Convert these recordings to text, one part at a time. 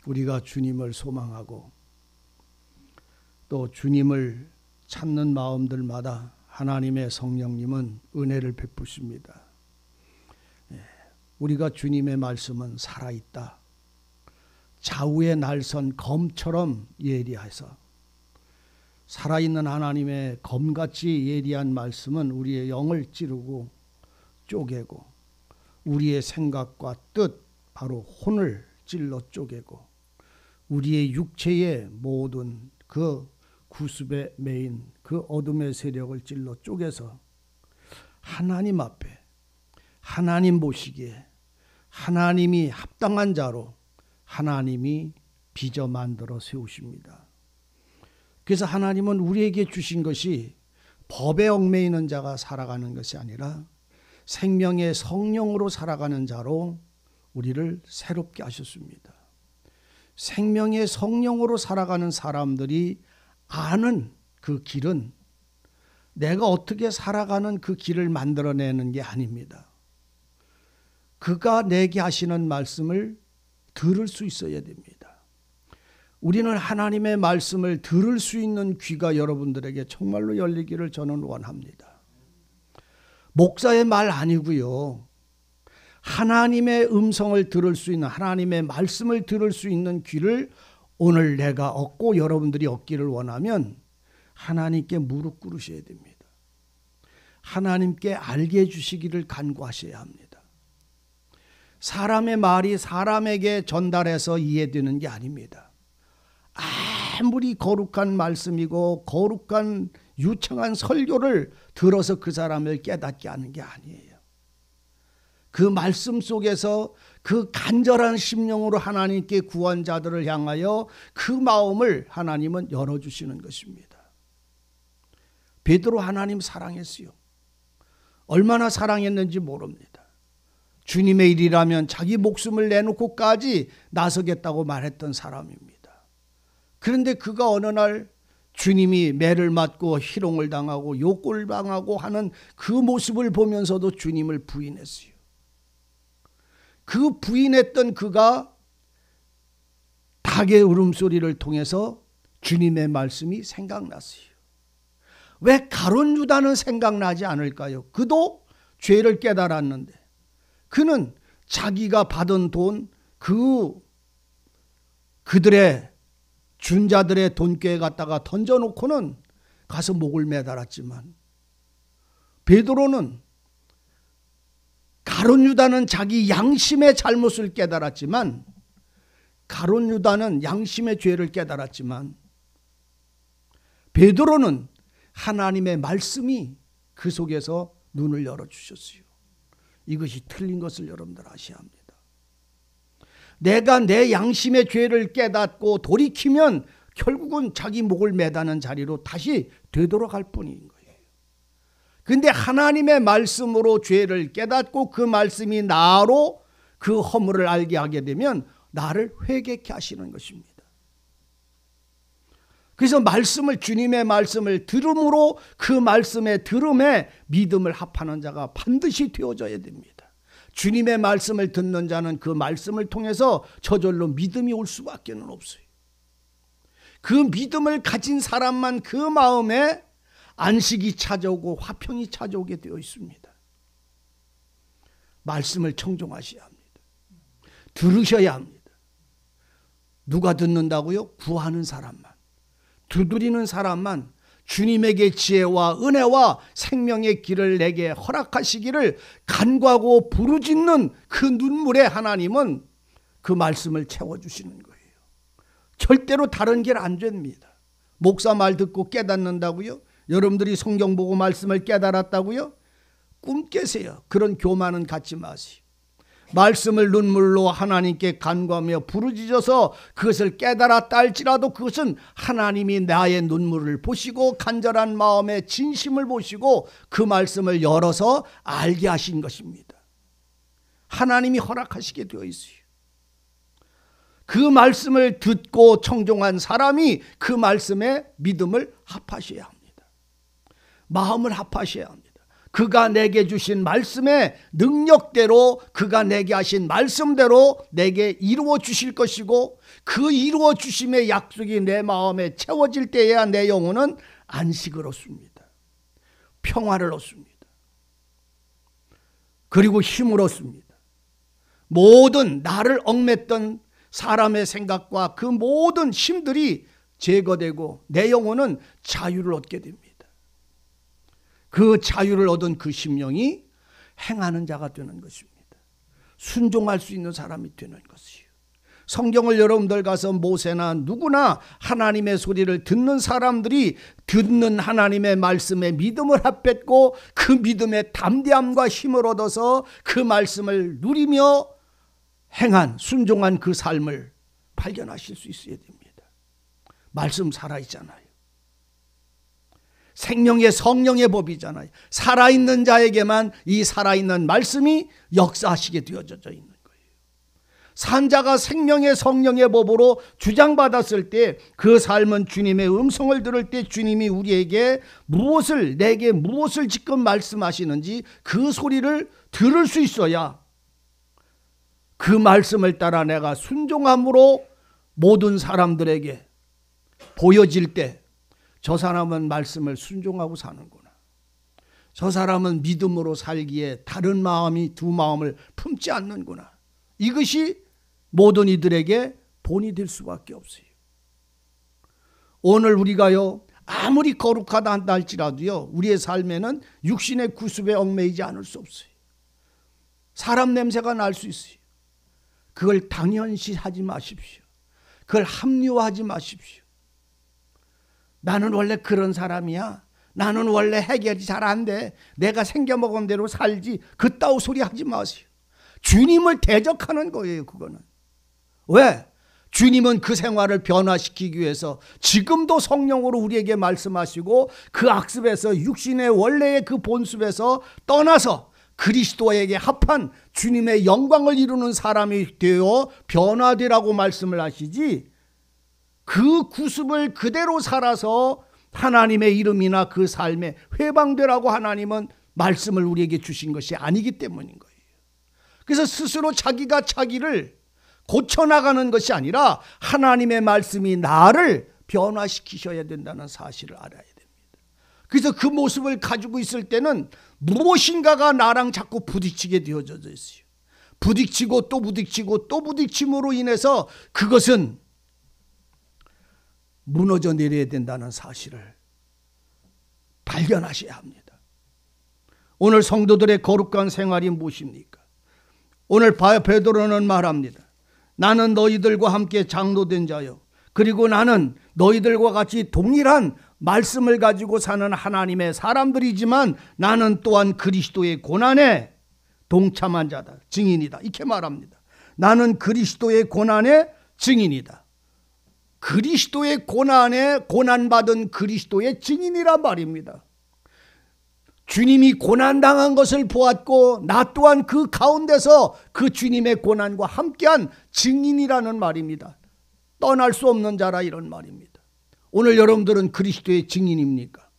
우리가 주님을 소망하고 또 주님을 찾는 마음들마다 하나님의 성령님은 은혜를 베푸십니다. 우리가 주님의 말씀은 살아있다. 좌우에 날선 검처럼 예리해서 살아있는 하나님의 검같이 예리한 말씀은 우리의 영을 찌르고 쪼개고 우리의 생각과 뜻 바로 혼을 찔러 쪼개고 우리의 육체의 모든 그 구습에 매인 그 어둠의 세력을 찔러 쪼개서 하나님 앞에 하나님 보시기에 하나님이 합당한 자로 하나님이 빚어 만들어 세우십니다. 그래서 하나님은 우리에게 주신 것이 법에 얽매이는 자가 살아가는 것이 아니라 생명의 성령으로 살아가는 자로 우리를 새롭게 하셨습니다. 생명의 성령으로 살아가는 사람들이 아는 그 길은 내가 어떻게 살아가는 그 길을 만들어내는 게 아닙니다. 그가 내게 하시는 말씀을 들을 수 있어야 됩니다. 우리는 하나님의 말씀을 들을 수 있는 귀가 여러분들에게 정말로 열리기를 저는 원합니다. 목사의 말 아니고요. 하나님의 음성을 들을 수 있는 하나님의 말씀을 들을 수 있는 귀를 오늘 내가 얻고 여러분들이 얻기를 원하면 하나님께 무릎 꿇으셔야 됩니다. 하나님께 알게 해주시기를 간구하셔야 합니다. 사람의 말이 사람에게 전달해서 이해되는 게 아닙니다. 아무리 거룩한 말씀이고 거룩한 유창한 설교를 들어서 그 사람을 깨닫게 하는 게 아니에요. 그 말씀 속에서 그 간절한 심령으로 하나님께 구원자들을 향하여 그 마음을 하나님은 열어주시는 것입니다. 베드로 하나님 사랑했어요. 얼마나 사랑했는지 모릅니다. 주님의 일이라면 자기 목숨을 내놓고까지 나서겠다고 말했던 사람입니다. 그런데 그가 어느 날 주님이 매를 맞고 희롱을 당하고 욕을 당하고 하는 그 모습을 보면서도 주님을 부인했어요. 그 부인했던 그가 닭의 울음소리를 통해서 주님의 말씀이 생각났어요. 왜 가룟 유다는 생각나지 않을까요? 그도 죄를 깨달았는데 그는 자기가 받은 돈 그들의 준자들의 돈꾀에 갖다가 던져놓고는 가서 목을 매달았지만 베드로는 가룟 유다는 자기 양심의 잘못을 깨달았지만 가룟 유다는 양심의 죄를 깨달았지만 베드로는 하나님의 말씀이 그 속에서 눈을 열어주셨어요. 이것이 틀린 것을 여러분들 아셔야 합니다. 내가 내 양심의 죄를 깨닫고 돌이키면 결국은 자기 목을 매다는 자리로 다시 되돌아갈 뿐인 거예요. 그런데 하나님의 말씀으로 죄를 깨닫고 그 말씀이 나로 그 허물을 알게 하게 되면 나를 회개케 하시는 것입니다. 그래서 주님의 말씀을 들음으로 그 말씀의 들음에 믿음을 합하는 자가 반드시 되어져야 됩니다. 주님의 말씀을 듣는 자는 그 말씀을 통해서 저절로 믿음이 올 수밖에 없어요. 그 믿음을 가진 사람만 그 마음에 안식이 찾아오고 화평이 찾아오게 되어 있습니다. 말씀을 청종하셔야 합니다. 들으셔야 합니다. 누가 듣는다고요? 구하는 사람만. 두드리는 사람만 주님에게 지혜와 은혜와 생명의 길을 내게 허락하시기를 간구하고 부르짖는 그 눈물에 하나님은 그 말씀을 채워주시는 거예요. 절대로 다른 길 안 됩니다. 목사 말 듣고 깨닫는다고요? 여러분들이 성경 보고 말씀을 깨달았다고요? 꿈 깨세요. 그런 교만은 갖지 마세요. 말씀을 눈물로 하나님께 간구하며 부르짖어서 그것을 깨달았다 할지라도 그것은 하나님이 나의 눈물을 보시고 간절한 마음의 진심을 보시고 그 말씀을 열어서 알게 하신 것입니다. 하나님이 허락하시게 되어 있어요. 그 말씀을 듣고 청종한 사람이 그 말씀에 믿음을 합하셔야 합니다. 마음을 합하셔야 합니다. 그가 내게 주신 말씀의 능력대로, 그가 내게 하신 말씀대로 내게 이루어 주실 것이고, 그 이루어 주심의 약속이 내 마음에 채워질 때에야 내 영혼은 안식을 얻습니다. 평화를 얻습니다. 그리고 힘을 얻습니다. 모든 나를 얽맸던 사람의 생각과 그 모든 힘들이 제거되고 내 영혼은 자유를 얻게 됩니다. 그 자유를 얻은 그 심령이 행하는 자가 되는 것입니다. 순종할 수 있는 사람이 되는 것이요. 성경을 여러분들 가서 모세나 누구나 하나님의 소리를 듣는 사람들이 듣는 하나님의 말씀에 믿음을 합했고 그 믿음의 담대함과 힘을 얻어서 그 말씀을 누리며 행한 순종한 그 삶을 발견하실 수 있어야 됩니다. 말씀 살아있잖아요. 생명의 성령의 법이잖아요. 살아있는 자에게만 이 살아있는 말씀이 역사하시게 되어져 있는 거예요. 산자가 생명의 성령의 법으로 주장받았을 때 그 삶은 주님의 음성을 들을 때 주님이 우리에게 내게 무엇을 지금 말씀하시는지 그 소리를 들을 수 있어야 그 말씀을 따라 내가 순종함으로 모든 사람들에게 보여질 때 저 사람은 말씀을 순종하고 사는구나. 저 사람은 믿음으로 살기에 다른 마음이 두 마음을 품지 않는구나. 이것이 모든 이들에게 본이 될 수밖에 없어요. 오늘 우리가요, 아무리 거룩하다 한다 할지라도요, 우리의 삶에는 육신의 구습에 얽매이지 않을 수 없어요. 사람 냄새가 날 수 있어요. 그걸 당연시하지 마십시오. 그걸 합리화하지 마십시오. 나는 원래 그런 사람이야. 나는 원래 해결이 잘 안 돼. 내가 생겨먹은 대로 살지. 그따위 소리 하지 마세요. 주님을 대적하는 거예요, 그거는. 왜? 주님은 그 생활을 변화시키기 위해서 지금도 성령으로 우리에게 말씀하시고 그 악습에서 육신의 원래의 그 본습에서 떠나서 그리스도에게 합한 주님의 영광을 이루는 사람이 되어 변화되라고 말씀을 하시지, 그 구습을 그대로 살아서 하나님의 이름이나 그 삶에 회방되라고 하나님은 말씀을 우리에게 주신 것이 아니기 때문인 거예요. 그래서 스스로 자기가 자기를 고쳐나가는 것이 아니라 하나님의 말씀이 나를 변화시키셔야 된다는 사실을 알아야 됩니다. 그래서 그 모습을 가지고 있을 때는 무엇인가가 나랑 자꾸 부딪히게 되어져 있어요. 부딪히고 또 부딪히고 또 부딪힘으로 인해서 그것은 무너져 내려야 된다는 사실을 발견하셔야 합니다. 오늘 성도들의 거룩한 생활이 무엇입니까? 오늘 베드로는 말합니다. 나는 너희들과 함께 장로된 자요, 그리고 나는 너희들과 같이 동일한 말씀을 가지고 사는 하나님의 사람들이지만 나는 또한 그리스도의 고난에 동참한 자다, 증인이다, 이렇게 말합니다. 나는 그리스도의 고난의 증인이다. 그리스도의 고난에 고난받은 그리스도의 증인이란 말입니다. 주님이 고난당한 것을 보았고 나 또한 그 가운데서 그 주님의 고난과 함께한 증인이라는 말입니다. 떠날 수 없는 자라, 이런 말입니다. 오늘 여러분들은 그리스도의 증인입니까?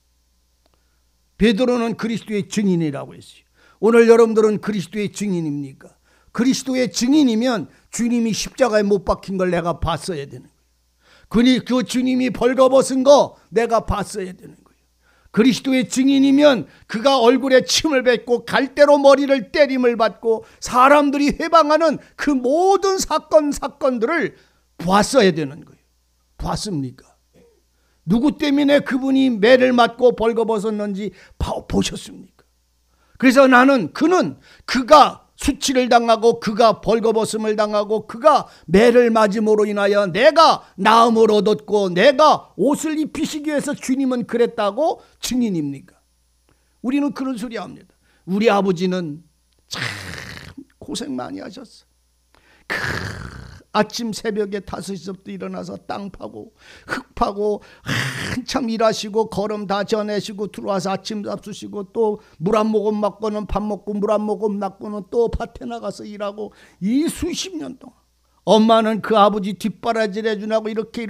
베드로는 그리스도의 증인이라고 했어요. 오늘 여러분들은 그리스도의 증인입니까? 그리스도의 증인이면 주님이 십자가에 못 박힌 걸 내가 봤어야 되는 거예요. 그 주님이 벌거벗은 거 내가 봤어야 되는 거예요. 그리스도의 증인이면 그가 얼굴에 침을 뱉고 갈대로 머리를 때림을 받고 사람들이 회방하는 그 모든 사건들을 보았어야 되는 거예요. 봤습니까? 누구 때문에 그분이 매를 맞고 벌거벗었는지 보셨습니까? 그래서 나는 그가 수치를 당하고 그가 벌거벗음을 당하고 그가 매를 맞음으로 인하여 내가 나음을 얻었고 내가 옷을 입히시기 위해서 주님은 그랬다고 증인입니까? 우리는 그런 소리 합니다. 우리 아버지는 참 고생 많이 하셨어. 아침 새벽에 5시부터 일어나서 땅 파고 흙 파고 한참 일하시고 걸음 다 전내시고 들어와서 아침 잡수시고 또 물 한 모금 맞고는 밥 먹고 물 한 모금 맞고는 또 밭에 나가서 일하고 이 수십 년 동안 엄마는 그 아버지 뒷바라지를 해주라고 이렇게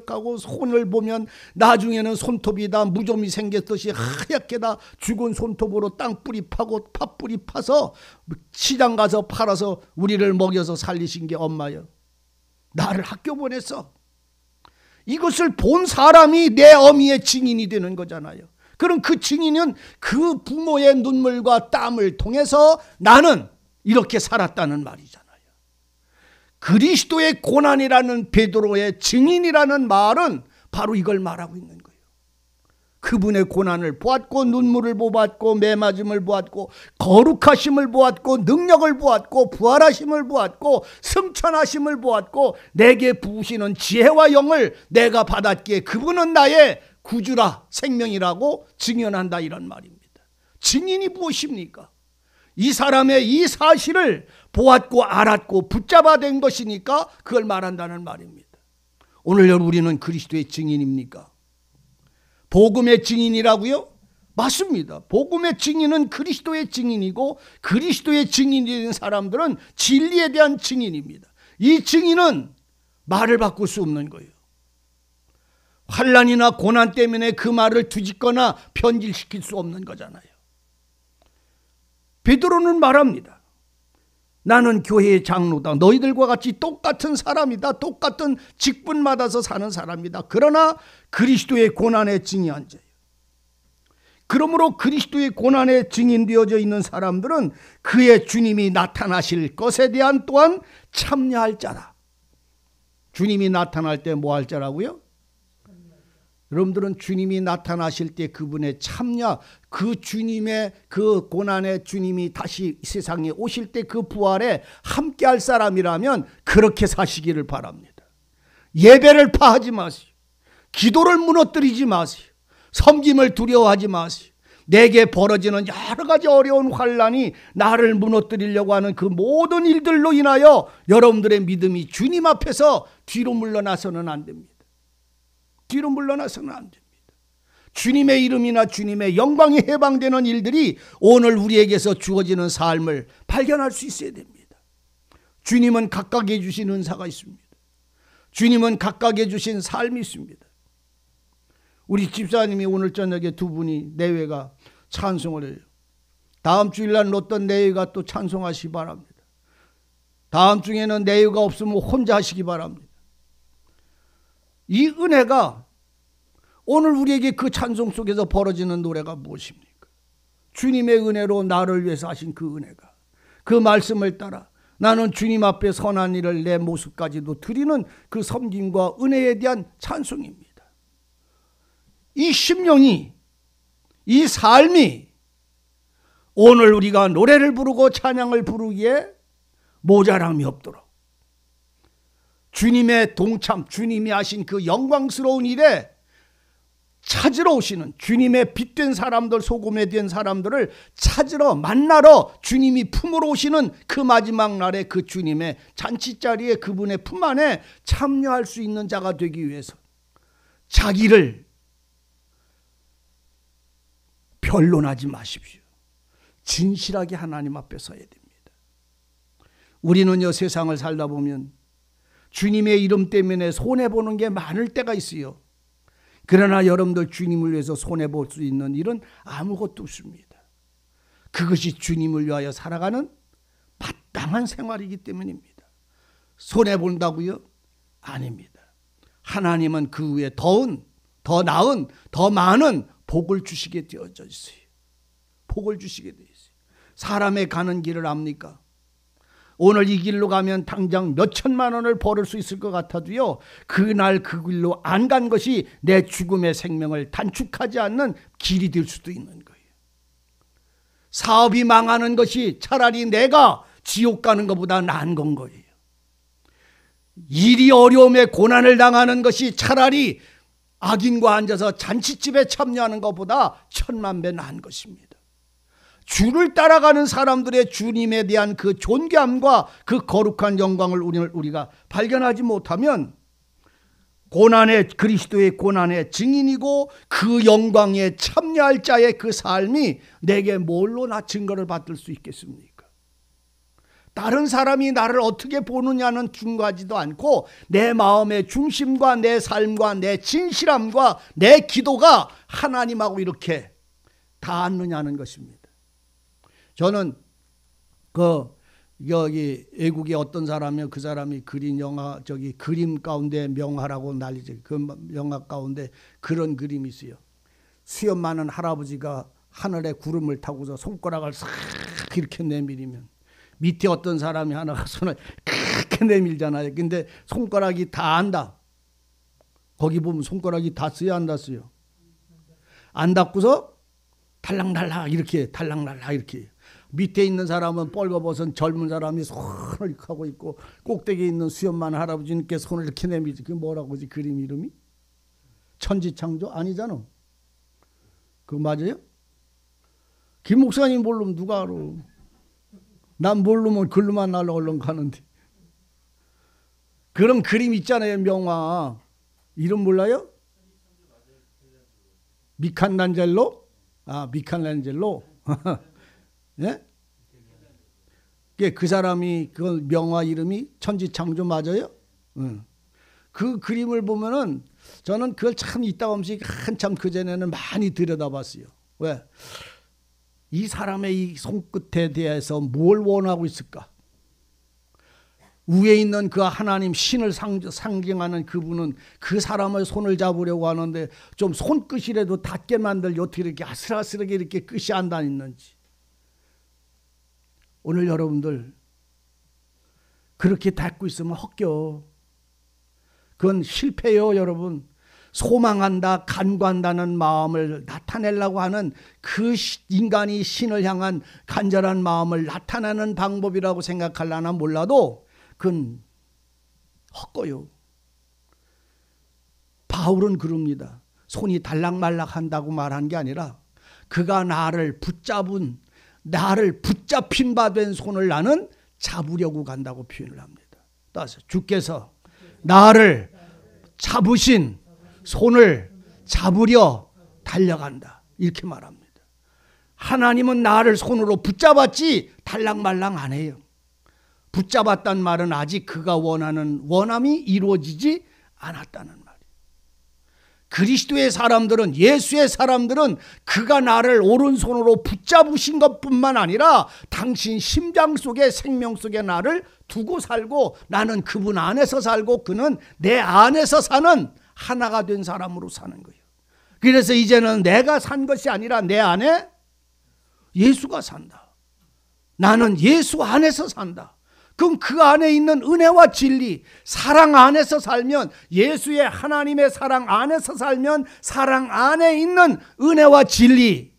하고 손을 보면 나중에는 손톱이 다 무좀이 생겼듯이 하얗게 다 죽은 손톱으로 땅뿌리 파고 팥뿌리 파서 시장 가서 팔아서 우리를 먹여서 살리신 게 엄마예요. 나를 학교 보냈어. 이것을 본 사람이 내 어미의 증인이 되는 거잖아요. 그럼 그 증인은 그 부모의 눈물과 땀을 통해서 나는 이렇게 살았다는 말이잖아요. 그리스도의 고난이라는 베드로의 증인이라는 말은 바로 이걸 말하고 있는 거예요. 그분의 고난을 보았고 눈물을 보았고 매맞음을 보았고 거룩하심을 보았고 능력을 보았고 부활하심을 보았고 승천하심을 보았고 내게 부으시는 지혜와 영을 내가 받았기에 그분은 나의 구주라 생명이라고 증언한다 이런 말입니다. 증인이 무엇입니까? 이 사람의 이 사실을 보았고 알았고 붙잡아낸 것이니까 그걸 말한다는 말입니다. 오늘 우리는 그리스도의 증인입니까? 복음의 증인이라고요? 맞습니다. 복음의 증인은 그리스도의 증인이고 그리스도의 증인이 된 사람들은 진리에 대한 증인입니다. 이 증인은 말을 바꿀 수 없는 거예요. 환난이나 고난 때문에 그 말을 뒤집거나 변질시킬 수 없는 거잖아요. 베드로는 말합니다. 나는 교회의 장로다. 너희들과 같이 똑같은 사람이다. 똑같은 직분 받아서 사는 사람이다. 그러나 그리스도의 고난에 증인한 자예요. 그러므로 그리스도의 고난에 증인되어져 있는 사람들은 그의 주님이 나타나실 것에 대한 또한 참여할 자다. 주님이 나타날 때 뭐 할 자라고요? 여러분들은 주님이 나타나실 때 그분의 참여, 그 주님의 그 고난의 주님이 다시 세상에 오실 때 그 부활에 함께 할 사람이라면 그렇게 사시기를 바랍니다. 예배를 파하지 마세요. 기도를 무너뜨리지 마세요. 섬김을 두려워하지 마세요. 내게 벌어지는 여러 가지 어려운 환난이 나를 무너뜨리려고 하는 그 모든 일들로 인하여 여러분들의 믿음이 주님 앞에서 뒤로 물러나서는 안 됩니다. 뒤로 물러나서는 안 됩니다. 주님의 이름이나 주님의 영광이 해방되는 일들이 오늘 우리에게서 주어지는 삶을 발견할 수 있어야 됩니다. 주님은 각각에 주신 은사가 있습니다. 주님은 각각에 주신 삶이 있습니다. 우리 집사님이 오늘 저녁에 두 분이 내외가 찬송을 해요. 다음 주일날 어떤 내외가 또 찬송하시기 바랍니다. 다음 주에는 내외가 없으면 혼자 하시기 바랍니다. 이 은혜가 오늘 우리에게 그 찬송 속에서 벌어지는 노래가 무엇입니까? 주님의 은혜로 나를 위해서 하신 그 은혜가, 그 말씀을 따라 나는 주님 앞에 선한 일을 내 모습까지도 드리는 그 섬김과 은혜에 대한 찬송입니다. 이 심령이, 이 삶이 오늘 우리가 노래를 부르고 찬양을 부르기에 모자람이 없도록 주님의 동참, 주님이 하신 그 영광스러운 일에 찾으러 오시는 주님의 빛된 사람들, 소금에 된 사람들을 찾으러 만나러 주님이 품으러 오시는 그 마지막 날에 그 주님의 잔치자리에 그분의 품 안에 참여할 수 있는 자가 되기 위해서 자기를 변론하지 마십시오. 진실하게 하나님 앞에 서야 됩니다. 우리는요, 세상을 살다 보면 주님의 이름 때문에 손해보는 게 많을 때가 있어요. 그러나 여러분들 주님을 위해서 손해볼 수 있는 일은 아무것도 없습니다. 그것이 주님을 위하여 살아가는 마땅한 생활이기 때문입니다. 손해본다고요? 아닙니다. 하나님은 그 위에 더 나은, 더 많은 복을 주시게 되어져 있어요. 복을 주시게 되어 있어요. 사람의 가는 길을 압니까? 오늘 이 길로 가면 당장 몇 천만 원을 벌을 수 있을 것 같아도요, 그날 그 길로 안 간 것이 내 죽음의 생명을 단축하지 않는 길이 될 수도 있는 거예요. 사업이 망하는 것이 차라리 내가 지옥 가는 것보다 나은 건 거예요. 일이 어려움에 고난을 당하는 것이 차라리 악인과 앉아서 잔치집에 참여하는 것보다 1000만 배 나은 것입니다. 주를 따라가는 사람들의 주님에 대한 그 존귀함과 그 거룩한 영광을 우리가 발견하지 못하면 그리스도의 고난의 증인이고 그 영광에 참여할 자의 그 삶이 내게 뭘로 나 증거를 받을 수 있겠습니까? 다른 사람이 나를 어떻게 보느냐는 중요하지도 않고 내 마음의 중심과 내 삶과 내 진실함과 내 기도가 하나님하고 이렇게 닿았느냐는 것입니다. 저는 여기 외국의 어떤 사람이 그 사람이 그린 영화 그림 가운데 명화라고 난리죠. 그 영화 가운데 그런 그림이 있어요. 수염 많은 할아버지가 하늘에 구름을 타고서 손가락을 싹 이렇게 내밀면 밑에 어떤 사람이 하나가 손을 그렇게 내밀잖아요. 근데 손가락이 다 안다. 거기 보면 손가락이 닿았어요, 안 닿았어요? 안 닿고서 달랑달랑 이렇게 밑에 있는 사람은 뻘거벗은 젊은 사람이 손을 이렇게 하고 있고 꼭대기에 있는 수염 많은 할아버지님께 손을 이렇게 내밀지. 그게 뭐라고 하지? 그림 이름이? 천지창조? 아니잖아. 그거 맞아요? 김 목사님 모르면 누가 알아? 난 모르면 글로만 날라 얼른 가는데. 그런 그림 있잖아요, 명화. 이름 몰라요? 미칸란젤로? 미칸란젤로? 예? 그 사람이 그 명화 이름이 천지창조 맞아요? 그 그림을 보면은 저는 그걸 참 이따 음식 한참 그전에는 많이 들여다봤어요. 왜? 이 사람의 이 손끝에 대해서 뭘 원하고 있을까? 위에 있는 그 하나님 신을 상징하는 그분은 그 사람의 손을 잡으려고 하는데 좀 손끝이라도 닿게 만들 어떻게 이렇게 아슬아슬하게 이렇게 끝이 안 닿는지. 오늘 여러분들 그렇게 닿고 있으면 헛겨. 그건 실패요, 여러분. 소망한다, 간구한다는 마음을 나타내려고 하는 그 인간이 신을 향한 간절한 마음을 나타내는 방법이라고 생각하려나 몰라도 그건 헛거요. 바울은 그럽니다. 손이 달락말락한다고 말한 게 아니라 그가 나를 붙잡힌 바 된 손을 나는 잡으려고 간다고 표현을 합니다. 따라서 주께서 나를 잡으신 손을 잡으려 달려간다. 이렇게 말합니다. 하나님은 나를 손으로 붙잡았지 달랑말랑 안 해요. 붙잡았단 말은 아직 그가 원하는 원함이 이루어지지 않았다는 말이에요. 그리스도의 사람들은, 예수의 사람들은 그가 나를 오른손으로 붙잡으신 것뿐만 아니라 당신 심장 속에, 생명 속에 나를 두고 살고 나는 그분 안에서 살고 그는 내 안에서 사는 하나가 된 사람으로 사는 거예요. 그래서 이제는 내가 산 것이 아니라 내 안에 예수가 산다. 나는 예수 안에서 산다. 그럼 그 안에 있는 은혜와 진리, 사랑 안에서 살면, 예수의 하나님의 사랑 안에서 살면 사랑 안에 있는 은혜와 진리,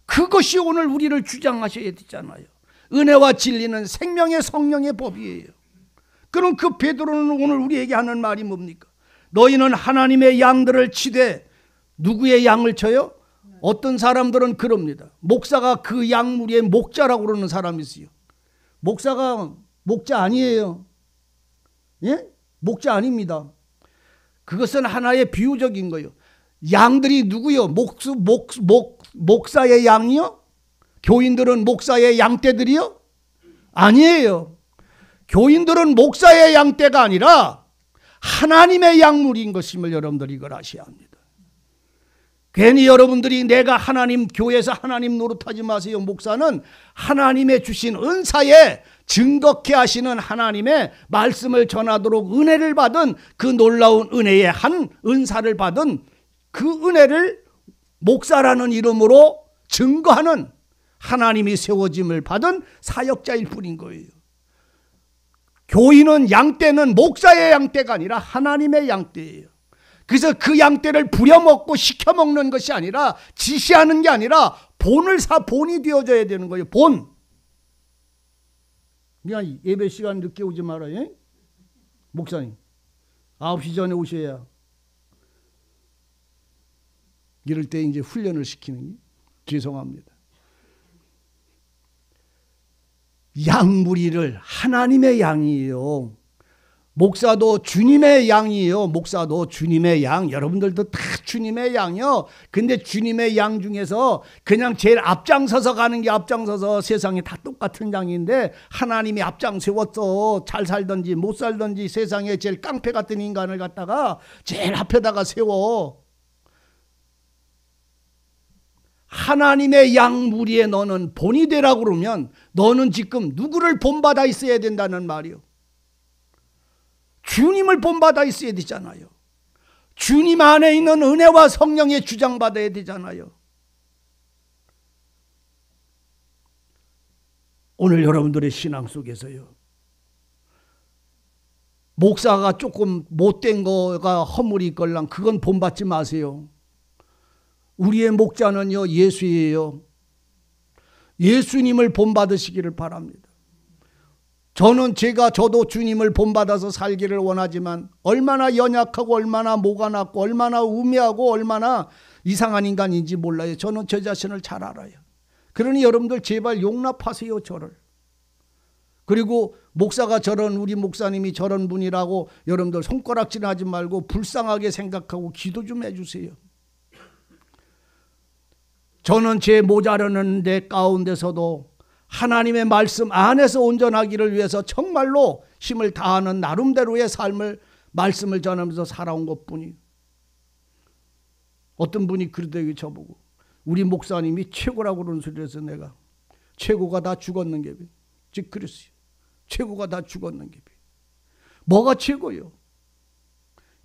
그것이 오늘 우리를 주장하셔야 되잖아요. 은혜와 진리는 생명의 성령의 법이에요. 그럼 그 베드로는 오늘 우리에게 하는 말이 뭡니까? 너희는 하나님의 양들을 치되, 누구의 양을 쳐요? 어떤 사람들은 그럽니다. 목사가 그 양무리의 목자라고 그러는 사람이 있어요. 목사가 목자 아니에요. 예? 목자 아닙니다. 그것은 하나의 비유적인 거예요. 양들이 누구요? 목사의 양이요? 교인들은 목사의 양떼들이요? 아니에요. 교인들은 목사의 양떼가 아니라 하나님의 양물인 것임을 여러분들이 이걸 아셔야 합니다. 괜히 여러분들이 내가 하나님 교회에서 하나님 노릇하지 마세요. 목사는 하나님의 주신 은사에 증거케 하시는 하나님의 말씀을 전하도록 은혜를 받은, 그 놀라운 은혜의 한 은사를 받은 그 은혜를 목사라는 이름으로 증거하는 하나님이 세워짐을 받은 사역자일 뿐인 거예요. 교인은, 양떼는 목사의 양떼가 아니라 하나님의 양떼예요. 그래서 그 양떼를 부려먹고 시켜먹는 것이 아니라, 지시하는 게 아니라 본이 되어져야 되는 거예요. 본. 그냥 예배 시간 늦게 오지 말아요. 목사님 9시 전에 오셔야. 이럴 때 이제 훈련을 시키는 게 죄송합니다. 양무리를, 하나님의 양이에요. 목사도 주님의 양이에요. 목사도 주님의 양. 여러분들도 다 주님의 양이요. 근데 주님의 양 중에서 그냥 제일 앞장서서 가는 게 앞장서서 세상에 다 똑같은 양인데 하나님이 앞장 세웠어. 잘 살든지 못 살든지 세상에 제일 깡패 같은 인간을 갖다가 제일 앞에다가 세워. 하나님의 양 무리에 너는 본이 되라고 그러면 너는 지금 누구를 본받아 있어야 된다는 말이요. 주님을 본받아 있어야 되잖아요. 주님 안에 있는 은혜와 성령의 주장받아야 되잖아요. 오늘 여러분들의 신앙 속에서요, 목사가 조금 못된 거가 허물이 있걸랑 그건 본받지 마세요. 우리의 목자는요, 예수예요. 예수님을 본받으시기를 바랍니다. 저도 주님을 본받아서 살기를 원하지만 얼마나 연약하고 얼마나 목가 났고 얼마나 우매하고 얼마나 이상한 인간인지 몰라요. 저는 저 자신을 잘 알아요. 그러니 여러분들 제발 용납하세요, 저를. 그리고 목사가 우리 목사님이 저런 분이라고 여러분들 손가락질 하지 말고 불쌍하게 생각하고 기도 좀 해주세요. 저는 제 모자라는 데 가운데서도 하나님의 말씀 안에서 온전하기를 위해서 정말로 힘을 다하는 나름대로의 삶을 말씀을 전하면서 살아온 것뿐이에요. 어떤 분이 그러더니 저보고 우리 목사님이 최고라고 그런 소리를 해서 내가 최고가 다 죽었는 게비. 즉 그랬어요. 최고가 다 죽었는 게비. 뭐가 최고요?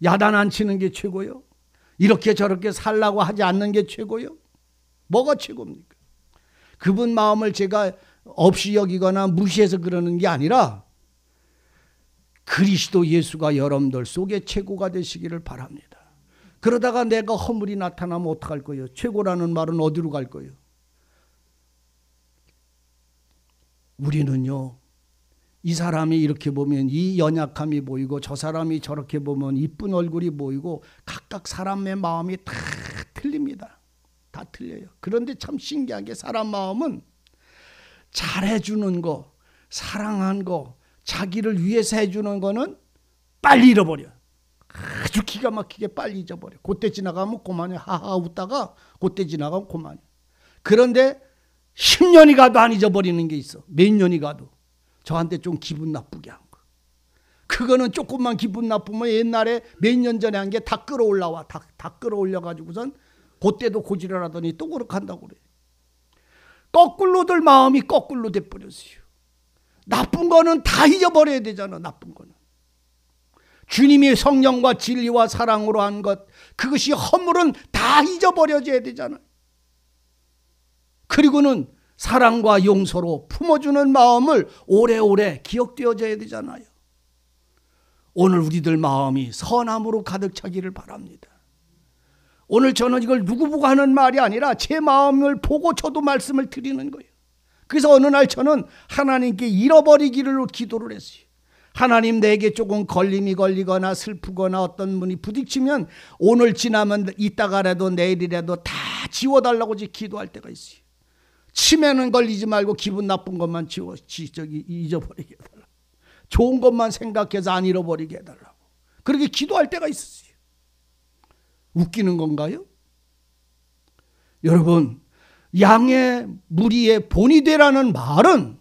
야단 안 치는 게 최고요? 이렇게 저렇게 살라고 하지 않는 게 최고요? 뭐가 최고입니까? 그분 마음을 제가 없이 여기거나 무시해서 그러는 게 아니라 그리스도 예수가 여러분들 속에 최고가 되시기를 바랍니다. 그러다가 내가 허물이 나타나면 어떡할 거예요? 최고라는 말은 어디로 갈 거예요? 우리는요, 이 사람이 이렇게 보면 이 연약함이 보이고 저 사람이 저렇게 보면 이쁜 얼굴이 보이고 각각 사람의 마음이 다 틀립니다. 다 틀려요. 그런데 참 신기한 게 사람 마음은 잘해주는 거, 사랑한 거, 자기를 위해서 해주는 거는 빨리 잃어버려. 아주 기가 막히게 빨리 잊어버려. 그때 지나가면 그만해. 하하 웃다가 그때 지나가면 그만해. 그런데 10년이 가도 안 잊어버리는 게 있어. 몇 년이 가도. 저한테 좀 기분 나쁘게 한 거. 그거는 조금만 기분 나쁘면 옛날에 몇 년 전에 한 게 다 끌어올라와. 다 끌어올려가지고선 그때도 고지를 하더니 또 그렇게 한다고 그래. 거꾸로들 마음이 거꾸로 돼버렸어요. 나쁜 거는 다 잊어버려야 되잖아. 나쁜 거는. 주님이 성령과 진리와 사랑으로 한 것, 그것이 허물은 다 잊어버려져야 되잖아. 그리고는 사랑과 용서로 품어주는 마음을 오래오래 기억되어져야 되잖아요. 오늘 우리들 마음이 선함으로 가득 차기를 바랍니다. 오늘 저는 이걸 누구 보고 하는 말이 아니라 제 마음을 보고 저도 말씀을 드리는 거예요. 그래서 어느 날 저는 하나님께 잃어버리기를 기도를 했어요. 하나님, 내게 조금 걸림이 걸리거나 슬프거나 어떤 분이 부딪히면 오늘 지나면 이따가라도 내일이라도 다 지워달라고 기도할 때가 있어요. 치매는 걸리지 말고 기분 나쁜 것만 잊어버리게 해달라고. 좋은 것만 생각해서 안 잃어버리게 해달라고. 그렇게 기도할 때가 있었어요. 웃기는 건가요? 여러분, 양의 무리의 본이 되라는 말은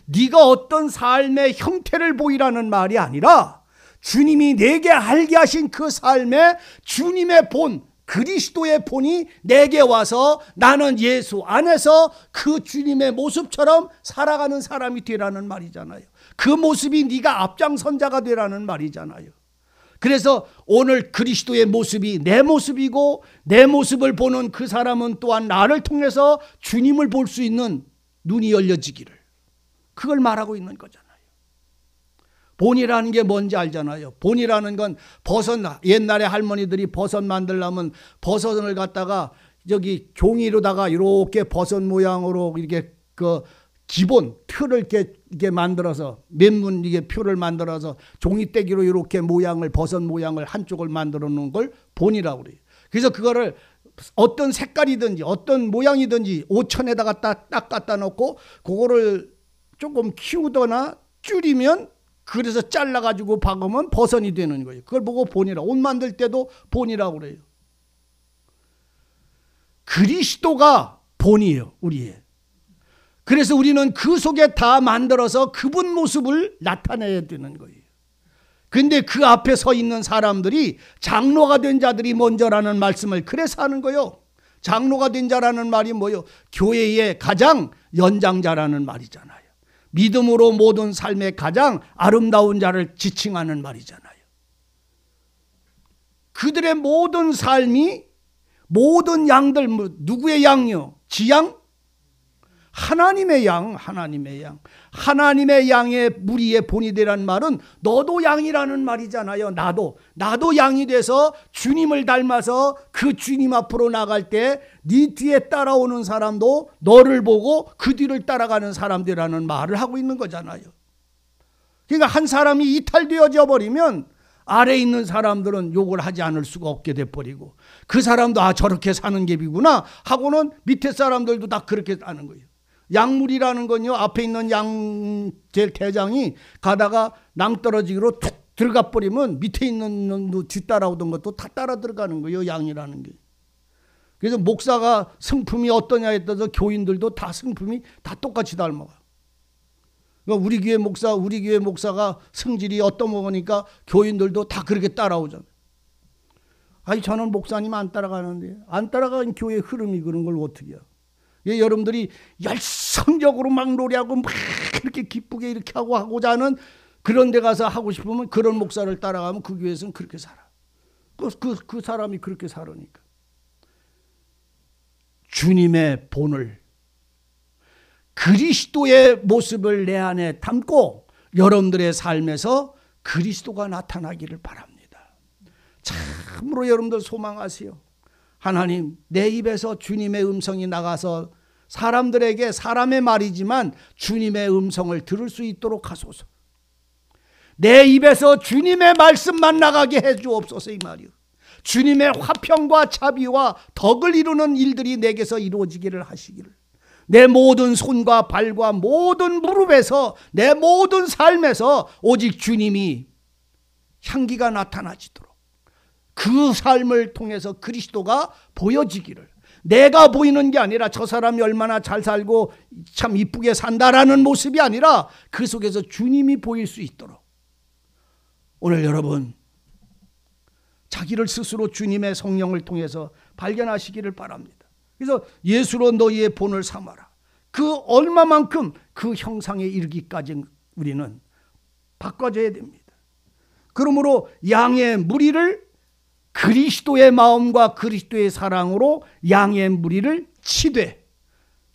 네가 어떤 삶의 형태를 보이라는 말이 아니라 주님이 내게 알게 하신 그 삶의 주님의 본, 그리스도의 본이 내게 와서 나는 예수 안에서 그 주님의 모습처럼 살아가는 사람이 되라는 말이잖아요. 그 모습이 네가 앞장선자가 되라는 말이잖아요. 그래서 오늘 그리스도의 모습이 내 모습이고 내 모습을 보는 그 사람은 또한 나를 통해서 주님을 볼 수 있는 눈이 열려지기를, 그걸 말하고 있는 거잖아요. 본이라는 게 뭔지 알잖아요. 본이라는 건 버섯, 옛날에 할머니들이 버섯 만들려면 버섯을 갖다가 저기 종이로다가 이렇게 버섯 모양으로 이렇게 그 기본 틀을 이렇게 만들어서 맨문 이게 표를 만들어서 종이떼기로 이렇게 모양을, 버섯 모양을 한쪽을 만들어 놓은 걸 본이라고 그래요. 그래서 그거를 어떤 색깔이든지 어떤 모양이든지 오천에다가 딱 갖다 놓고 그거를 조금 키우거나 줄이면 그래서 잘라가지고 박으면 버선이 되는 거예요. 그걸 보고 본이라. 옷 만들 때도 본이라고 그래요. 그리스도가 본이에요, 우리의. 그래서 우리는 그 속에 다 만들어서 그분 모습을 나타내야 되는 거예요. 근데 그 앞에 서 있는 사람들이 장로가 된 자들이 먼저라는 말씀을 그래서 하는 거예요. 장로가 된 자라는 말이 뭐예요? 교회의 가장 연장자라는 말이잖아요. 믿음으로 모든 삶의 가장 아름다운 자를 지칭하는 말이잖아요. 그들의 모든 삶이 모든 양들, 누구의 양이요? 지양? 하나님의 양, 하나님의 양. 하나님의 양의 무리의 본이 되란 말은 너도 양이라는 말이잖아요. 나도 양이 돼서 주님을 닮아서 그 주님 앞으로 나갈 때 네 뒤에 따라오는 사람도 너를 보고 그 뒤를 따라가는 사람들이라는 말을 하고 있는 거잖아요. 그러니까 한 사람이 이탈되어져 버리면 아래에 있는 사람들은 욕을 하지 않을 수가 없게 돼버리고 그 사람도 저렇게 사는 갭이구나 하고는 밑에 사람들도 다 그렇게 사는 거예요. 양물이라는 건요, 앞에 있는 양 제일 대장이 가다가 낭떠러지기로 툭 들어가 버리면 밑에 있는 놈도 뒤따라오던 것도 다 따라 들어가는 거예요, 양이라는 게. 그래서 목사가 성품이 어떠냐에 따라서 교인들도 다 성품이 다 똑같이 닮아요. 그러니까 우리 교회 목사가 성질이 어떠먹으니까 교인들도 다 그렇게 따라오잖아요. 아니, 저는 목사님 안 따라가는데, 안 따라가는 교회의 흐름이 그런 걸 어떻게 해요? 여러분들이 열성적으로 막 노래하고 막 이렇게 기쁘게 이렇게 하고자 하는 그런 데 가서 하고 싶으면 그런 목사를 따라가면 그 교회에서는 그렇게 살아. 그 사람이 그렇게 살으니까. 주님의 본을, 그리스도의 모습을 내 안에 담고 여러분들의 삶에서 그리스도가 나타나기를 바랍니다. 참으로 여러분들 소망하세요. 하나님, 내 입에서 주님의 음성이 나가서 사람들에게 사람의 말이지만 주님의 음성을 들을 수 있도록 하소서. 내 입에서 주님의 말씀만 나가게 해 주옵소서, 이 말이요. 주님의 화평과 자비와 덕을 이루는 일들이 내게서 이루어지기를 하시기를. 내 모든 손과 발과 모든 무릎에서 내 모든 삶에서 오직 주님이 향기가 나타나지도록 그 삶을 통해서 그리스도가 보여지기를. 내가 보이는 게 아니라 저 사람이 얼마나 잘 살고 참 이쁘게 산다라는 모습이 아니라 그 속에서 주님이 보일 수 있도록 오늘 여러분 자기를 스스로 주님의 성령을 통해서 발견하시기를 바랍니다. 그래서 예수로 너희의 본을 삼아라. 그 얼마만큼 그 형상에 이르기까지 우리는 바꿔줘야 됩니다. 그러므로 양의 무리를 그리스도의 마음과 그리스도의 사랑으로 양의 무리를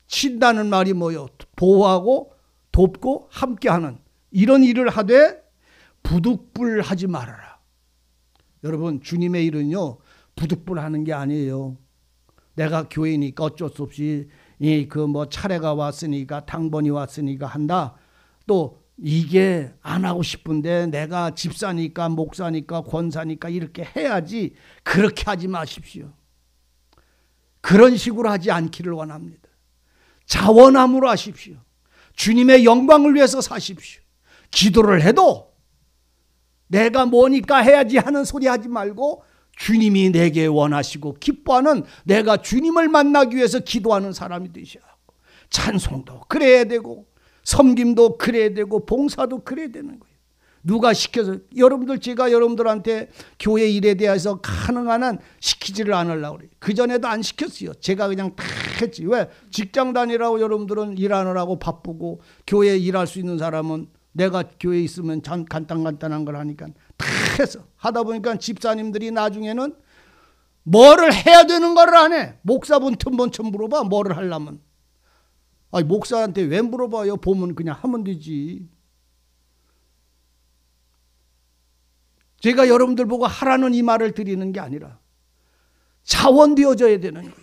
친다는 말이 뭐예요? 보호하고 돕고 함께하는 이런 일을 하되 부득불하지 말아라. 여러분, 주님의 일은요 부득불하는 게 아니에요. 내가 교회니까 어쩔 수 없이 차례가 왔으니까 당번이 왔으니까 한다. 또 이게 안 하고 싶은데 내가 집사니까 목사니까 권사니까 이렇게 해야지. 그렇게 하지 마십시오. 그런 식으로 하지 않기를 원합니다. 자원함으로 하십시오. 주님의 영광을 위해서 사십시오. 기도를 해도 내가 뭐니까 해야지 하는 소리 하지 말고 주님이 내게 원하시고 기뻐하는 내가 주님을 만나기 위해서 기도하는 사람이 되셔야 하고 찬송도 그래야 되고 섬김도 그래야 되고 봉사도 그래야 되는 거예요. 누가 시켜서 제가 여러분들한테 교회 일에 대해서 가능한 한 시키지를 않으려고 그래요. 그전에도 안 시켰어요. 제가 그냥 다 했지. 왜? 직장 다니라고 여러분들은 일하느라고 바쁘고 교회에 일할 수 있는 사람은 내가 교회에 있으면 간단한 걸 하니까 다 해서 하다 보니까 집사님들이 나중에는 뭐를 해야 되는 걸 안 해. 목사분 틈번쯤 물어봐. 뭐를 하려면. 아니, 목사한테 왜 물어봐요? 보면 그냥 하면 되지. 제가 여러분들 보고 하라는 이 말을 드리는 게 아니라 자원되어져야 되는 거예요.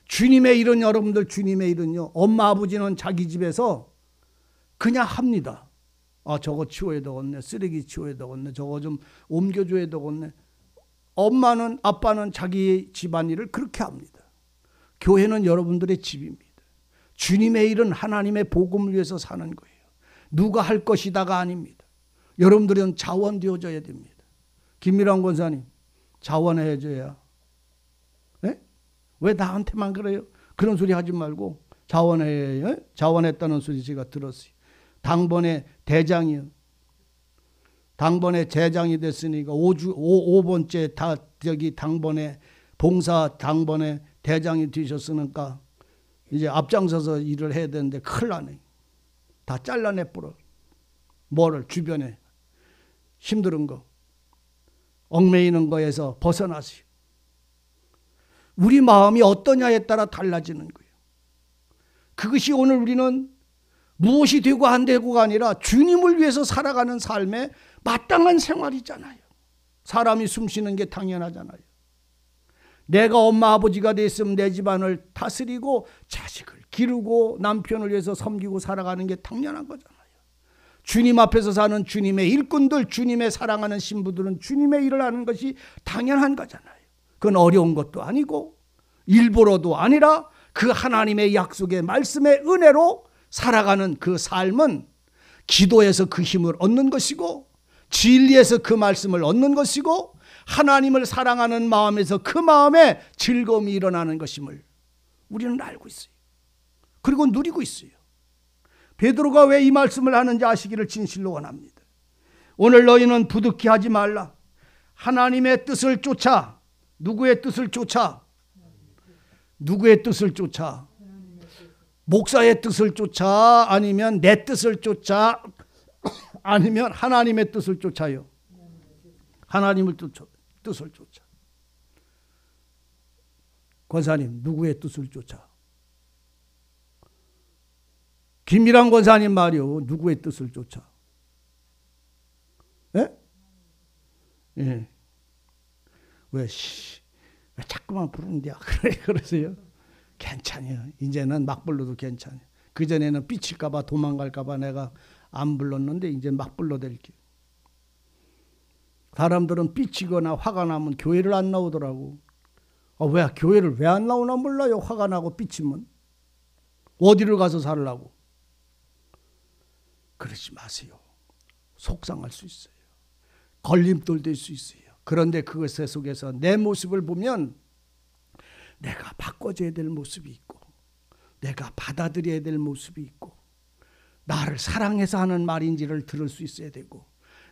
주님의 일은 여러분들 주님의 일은요. 엄마 아버지는 자기 집에서 그냥 합니다. 저거 치워야 되겠네. 쓰레기 치워야 되겠네. 저거 좀 옮겨줘야 되겠네. 엄마는 아빠는 자기 집안일을 그렇게 합니다. 교회는 여러분들의 집입니다. 주님의 일은 하나님의 복음을 위해서 사는 거예요. 누가 할 것이다가 아닙니다. 여러분들은 자원되어져야 됩니다. 김미란 권사님, 자원해줘야. 네? 왜 나한테만 그래요? 그런 소리 하지 말고 자원해, 자원했다는 소리 제가 들었어요. 당번에 대장이요. 당번에 대장이 됐으니까 5번째 저기 당번에 봉사 당번에 대장이 되셨으니까 이제 앞장서서 일을 해야 되는데 큰일 나네. 다 잘라내버려. 뭐를 주변에 힘든 거, 얽매이는 거에서 벗어나세요. 우리 마음이 어떠냐에 따라 달라지는 거예요. 그것이 오늘 우리는 무엇이 되고 안 되고가 아니라 주님을 위해서 살아가는 삶의 마땅한 생활이잖아요. 사람이 숨쉬는 게 당연하잖아요. 내가 엄마 아버지가 됐으면 내 집안을 다스리고 자식을 기르고 남편을 위해서 섬기고 살아가는 게 당연한 거잖아요. 주님 앞에서 사는 주님의 일꾼들, 주님의 사랑하는 신부들은 주님의 일을 하는 것이 당연한 거잖아요. 그건 어려운 것도 아니고 일부러도 아니라 그 하나님의 약속의 말씀의 은혜로 살아가는 그 삶은 기도에서 그 힘을 얻는 것이고 진리에서 그 말씀을 얻는 것이고 하나님을 사랑하는 마음에서 그 마음에 즐거움이 일어나는 것임을 우리는 알고 있어요. 그리고 누리고 있어요. 베드로가 왜 이 말씀을 하는지 아시기를 진실로 원합니다. 오늘 너희는 부득이 하지 말라. 하나님의 뜻을 쫓아. 누구의 뜻을 쫓아? 누구의 뜻을 쫓아? 목사의 뜻을 쫓아? 아니면 내 뜻을 쫓아? 아니면 하나님의 뜻을 쫓아요? 하나님의 뜻을 쫓아. 권사님, 누구의 뜻을 쫓아? 김미란 권사님 말이요. 누구의 뜻을 쫓아? 예? 예. 왜 자꾸만 부르는데요? 그러세요? 괜찮아요. 이제는 막 불러도 괜찮아요. 그전에는 삐칠까봐 도망갈까봐 내가 안 불렀는데 이제 막 불러댈게요. 사람들은 삐치거나 화가 나면 교회를 안 나오더라고. 왜 교회를 왜 안 나오나 몰라요. 화가 나고 삐치면. 어디를 가서 살라고. 그러지 마세요. 속상할 수 있어요. 걸림돌 될 수 있어요. 그런데 그것 속에서 내 모습을 보면 내가 바꿔줘야 될 모습이 있고 내가 받아들여야 될 모습이 있고 나를 사랑해서 하는 말인지를 들을 수 있어야 되고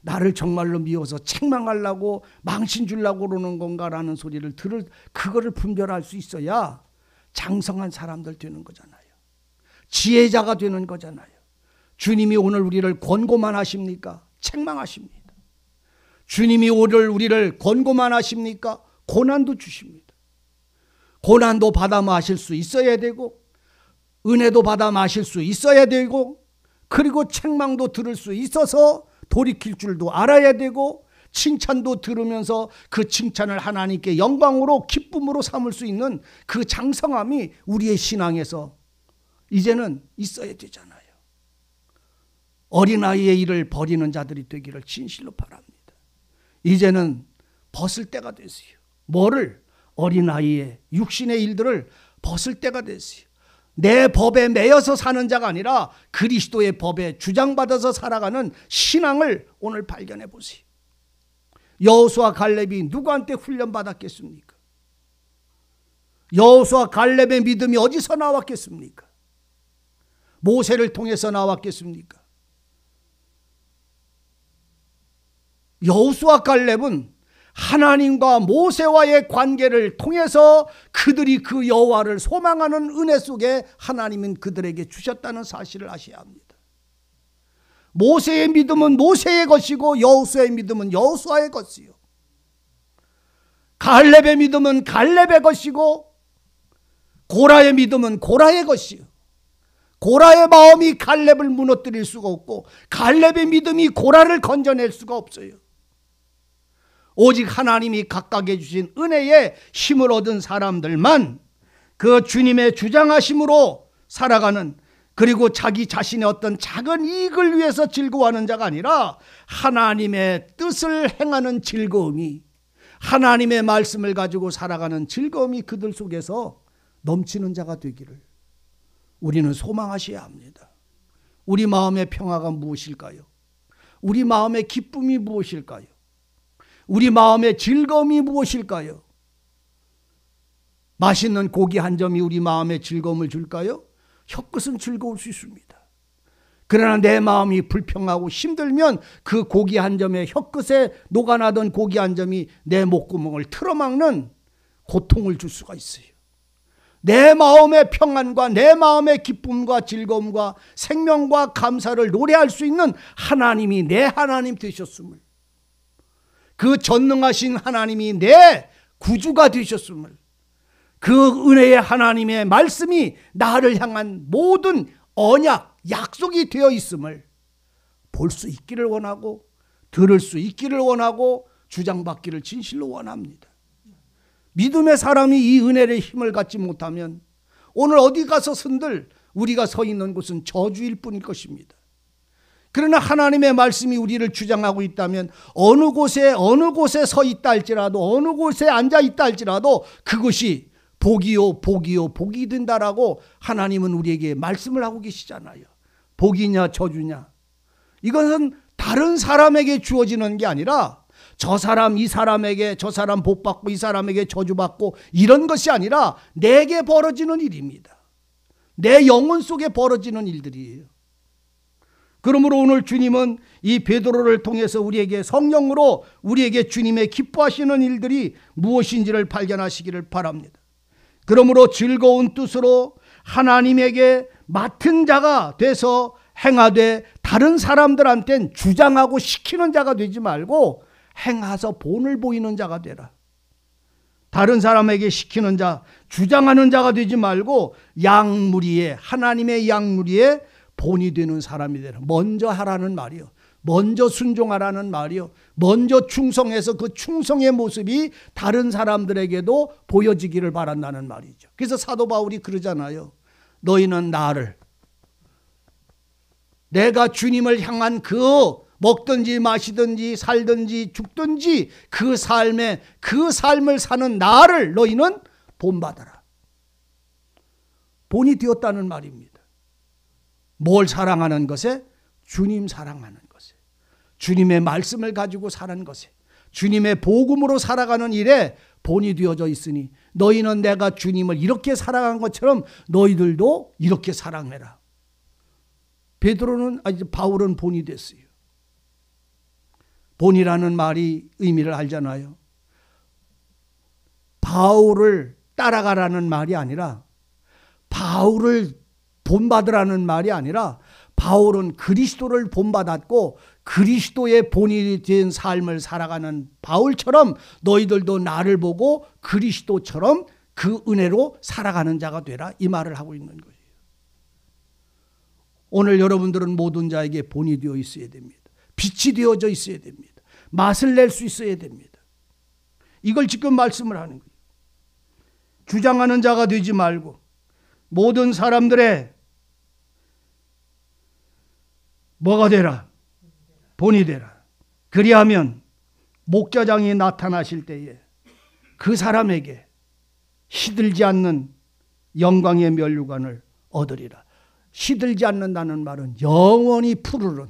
나를 정말로 미워서 책망하려고 망신 주려고 그러는 건가라는 소리를 그거를 분별할 수 있어야 장성한 사람들 되는 거잖아요. 지혜자가 되는 거잖아요. 주님이 오늘 우리를 권고만 하십니까? 책망하십니다. 주님이 오늘 우리를 권고만 하십니까? 고난도 주십니다. 고난도 받아 마실 수 있어야 되고 은혜도 받아 마실 수 있어야 되고 그리고 책망도 들을 수 있어서 돌이킬 줄도 알아야 되고 칭찬도 들으면서 그 칭찬을 하나님께 영광으로 기쁨으로 삼을 수 있는 그 장성함이 우리의 신앙에서 이제는 있어야 되잖아요. 어린아이의 일을 버리는 자들이 되기를 진실로 바랍니다. 이제는 벗을 때가 됐어요. 뭐를? 어린아이의 육신의 일들을 벗을 때가 됐어요. 내 법에 매여서 사는 자가 아니라 그리스도의 법에 주장받아서 살아가는 신앙을 오늘 발견해 보세요. 여호수아 갈렙이 누구한테 훈련받았겠습니까? 여호수아 갈렙의 믿음이 어디서 나왔겠습니까? 모세를 통해서 나왔겠습니까? 여호수아 갈렙은 하나님과 모세와의 관계를 통해서 그들이 그 여호와를 소망하는 은혜 속에 하나님은 그들에게 주셨다는 사실을 아셔야 합니다. 모세의 믿음은 모세의 것이고 여호수아의 믿음은 여호수아의 것이요. 갈렙의 믿음은 갈렙의 것이고 고라의 믿음은 고라의 것이요. 고라의 마음이 갈렙을 무너뜨릴 수가 없고 갈렙의 믿음이 고라를 건져낼 수가 없어요. 오직 하나님이 각각에 주신 은혜에 힘을 얻은 사람들만 그 주님의 주장하심으로 살아가는 그리고 자기 자신의 어떤 작은 이익을 위해서 즐거워하는 자가 아니라 하나님의 뜻을 행하는 즐거움이 하나님의 말씀을 가지고 살아가는 즐거움이 그들 속에서 넘치는 자가 되기를 우리는 소망하셔야 합니다. 우리 마음의 평화가 무엇일까요? 우리 마음의 기쁨이 무엇일까요? 우리 마음의 즐거움이 무엇일까요? 맛있는 고기 한 점이 우리 마음에 즐거움을 줄까요? 혀끝은 즐거울 수 있습니다. 그러나 내 마음이 불평하고 힘들면 그 고기 한 점에 혀끝에 녹아나던 고기 한 점이 내 목구멍을 틀어막는 고통을 줄 수가 있어요. 내 마음의 평안과 내 마음의 기쁨과 즐거움과 생명과 감사를 노래할 수 있는 하나님이 내 하나님 되셨음을, 그 전능하신 하나님이 내 구주가 되셨음을, 그 은혜의 하나님의 말씀이 나를 향한 모든 언약, 약속이 되어 있음을 볼 수 있기를 원하고 들을 수 있기를 원하고 주장받기를 진실로 원합니다. 믿음의 사람이 이 은혜의 힘을 갖지 못하면 오늘 어디 가서 선들 우리가 서 있는 곳은 저주일 뿐일 것입니다. 그러나 하나님의 말씀이 우리를 주장하고 있다면 어느 곳에 서 있다 할지라도, 어느 곳에 앉아 있다 할지라도 그것이 복이요 복이요 복이 된다라고 하나님은 우리에게 말씀을 하고 계시잖아요. 복이냐 저주냐, 이것은 다른 사람에게 주어지는 게 아니라 저 사람 이 사람에게 저 사람 복받고 이 사람에게 저주받고 이런 것이 아니라 내게 벌어지는 일입니다. 내 영혼 속에 벌어지는 일들이에요. 그러므로 오늘 주님은 이 베드로를 통해서 우리에게 성령으로 우리에게 주님의 기뻐하시는 일들이 무엇인지를 발견하시기를 바랍니다. 그러므로 즐거운 뜻으로 하나님에게 맡은 자가 돼서 행하되 다른 사람들한테는 주장하고 시키는 자가 되지 말고 행하서 본을 보이는 자가 되라. 다른 사람에게 시키는 자, 주장하는 자가 되지 말고 양무리에, 하나님의 양무리에 본이 되는 사람이 되라. 먼저 하라는 말이요, 먼저 순종하라는 말이요, 먼저 충성해서 그 충성의 모습이 다른 사람들에게도 보여지기를 바란다는 말이죠. 그래서 사도 바울이 그러잖아요. 너희는 나를, 내가 주님을 향한 그 먹든지 마시든지 살든지 죽든지 그 삶을 사는 나를 너희는 본받아라. 본이 되었다는 말입니다. 뭘 사랑하는 것에? 주님 사랑하는 것에, 주님의 말씀을 가지고 사는 것에, 주님의 복음으로 살아가는 일에 본이 되어져 있으니 너희는 내가 주님을 이렇게 사랑한 것처럼 너희들도 이렇게 사랑해라. 바울은 본이 됐어요. 본이라는 말이 의미를 알잖아요. 바울을 따라가라는 말이 아니라, 바울을 본받으라는 말이 아니라, 바울은 그리스도를 본받았고 그리스도의 본이 된 삶을 살아가는 바울처럼 너희들도 나를 보고 그리스도처럼 그 은혜로 살아가는 자가 되라, 이 말을 하고 있는 거예요. 오늘 여러분들은 모든 자에게 본이 되어 있어야 됩니다. 빛이 되어져 있어야 됩니다. 맛을 낼 수 있어야 됩니다. 이걸 지금 말씀을 하는 거예요. 주장하는 자가 되지 말고 모든 사람들의 뭐가 되라? 본이 되라. 그리하면 목자장이 나타나실 때에 그 사람에게 시들지 않는 영광의 면류관을 얻으리라. 시들지 않는다는 말은 영원히 푸르른,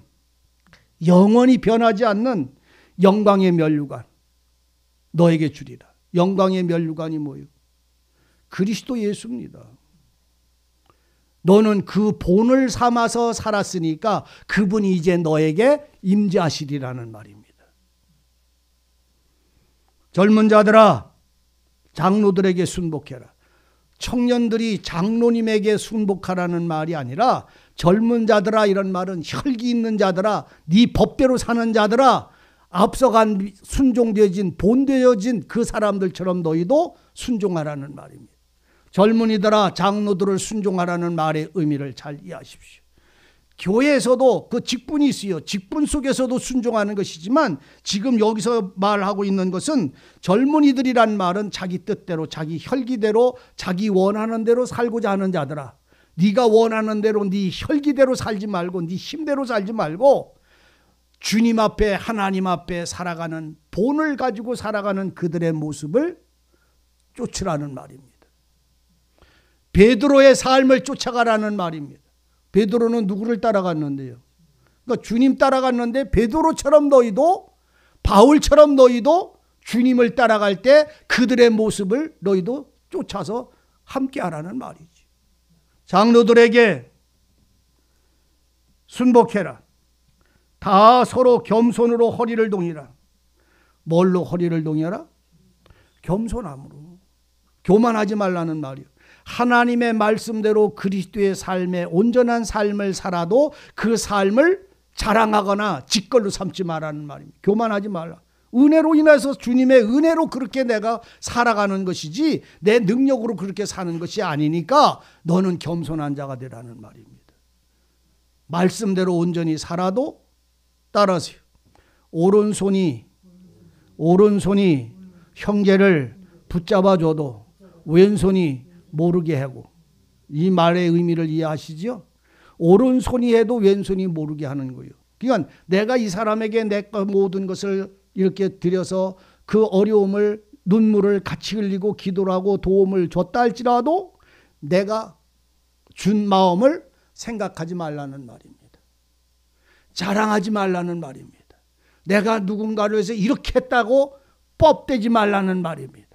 영원히 변하지 않는 영광의 면류관 너에게 주리라. 영광의 면류관이 뭐예요? 그리스도 예수입니다. 너는 그 본을 삼아서 살았으니까 그분이 이제 너에게 임재하시리라는 말입니다. 젊은 자들아, 장로들에게 순복해라. 청년들이 장로님에게 순복하라는 말이 아니라 젊은 자들아, 이런 말은 혈기 있는 자들아, 네 법대로 사는 자들아, 앞서간 순종되어진 본되어진 그 사람들처럼 너희도 순종하라는 말입니다. 젊은이들아, 장로들을 순종하라는 말의 의미를 잘 이해하십시오. 교회에서도 그 직분이 있어요. 직분 속에서도 순종하는 것이지만 지금 여기서 말하고 있는 것은 젊은이들이란 말은 자기 뜻대로, 자기 혈기대로, 자기 원하는 대로 살고자 하는 자들아, 네가 원하는 대로 네 혈기대로 살지 말고 네 힘대로 살지 말고 주님 앞에, 하나님 앞에 살아가는 본을 가지고 살아가는 그들의 모습을 쫓으라는 말입니다. 베드로의 삶을 쫓아가라는 말입니다. 베드로는 누구를 따라갔는데요? 그러니까 주님 따라갔는데 베드로처럼 너희도, 바울처럼 너희도 주님을 따라갈 때 그들의 모습을 너희도 쫓아서 함께 하라는 말이지. 장로들에게 순복해라. 다 서로 겸손으로 허리를 동이라. 뭘로 허리를 동여라? 겸손함으로. 교만하지 말라는 말이요. 하나님의 말씀대로 그리스도의 삶의 온전한 삶을 살아도 그 삶을 자랑하거나 직걸로 삼지 말라는 말입니다. 교만하지 말라. 은혜로 인해서 주님의 은혜로 그렇게 내가 살아가는 것이지 내 능력으로 그렇게 사는 것이 아니니까 너는 겸손한 자가 되라는 말입니다. 말씀대로 온전히 살아도 따라하세요. 오른손이 형제를 붙잡아줘도 왼손이 모르게 하고, 이 말의 의미를 이해하시죠? 오른손이 해도 왼손이 모르게 하는 거예요. 그러니까 내가 이 사람에게 내 모든 것을 이렇게 드려서 그 어려움을, 눈물을 같이 흘리고 기도를 하고 도움을 줬다 할지라도 내가 준 마음을 생각하지 말라는 말입니다. 자랑하지 말라는 말입니다. 내가 누군가를 위해서 이렇게 했다고 법대지 말라는 말입니다.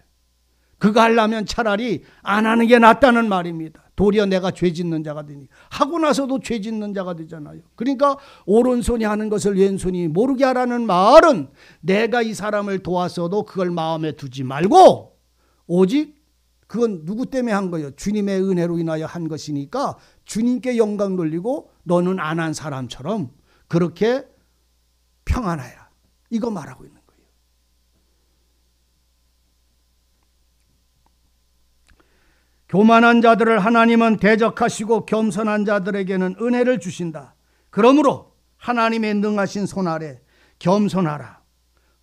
그거 하려면 차라리 안 하는 게 낫다는 말입니다. 도리어 내가 죄 짓는 자가 되니, 하고 나서도 죄 짓는 자가 되잖아요. 그러니까 오른손이 하는 것을 왼손이 모르게 하라는 말은 내가 이 사람을 도왔어도 그걸 마음에 두지 말고 오직 그건 누구 때문에 한 거예요? 주님의 은혜로 인하여 한 것이니까 주님께 영광 돌리고 너는 안 한 사람처럼 그렇게 평안하여라. 이거 말하고 있는 거예요. 교만한 자들을 하나님은 대적하시고 겸손한 자들에게는 은혜를 주신다. 그러므로 하나님의 능하신 손 아래 겸손하라.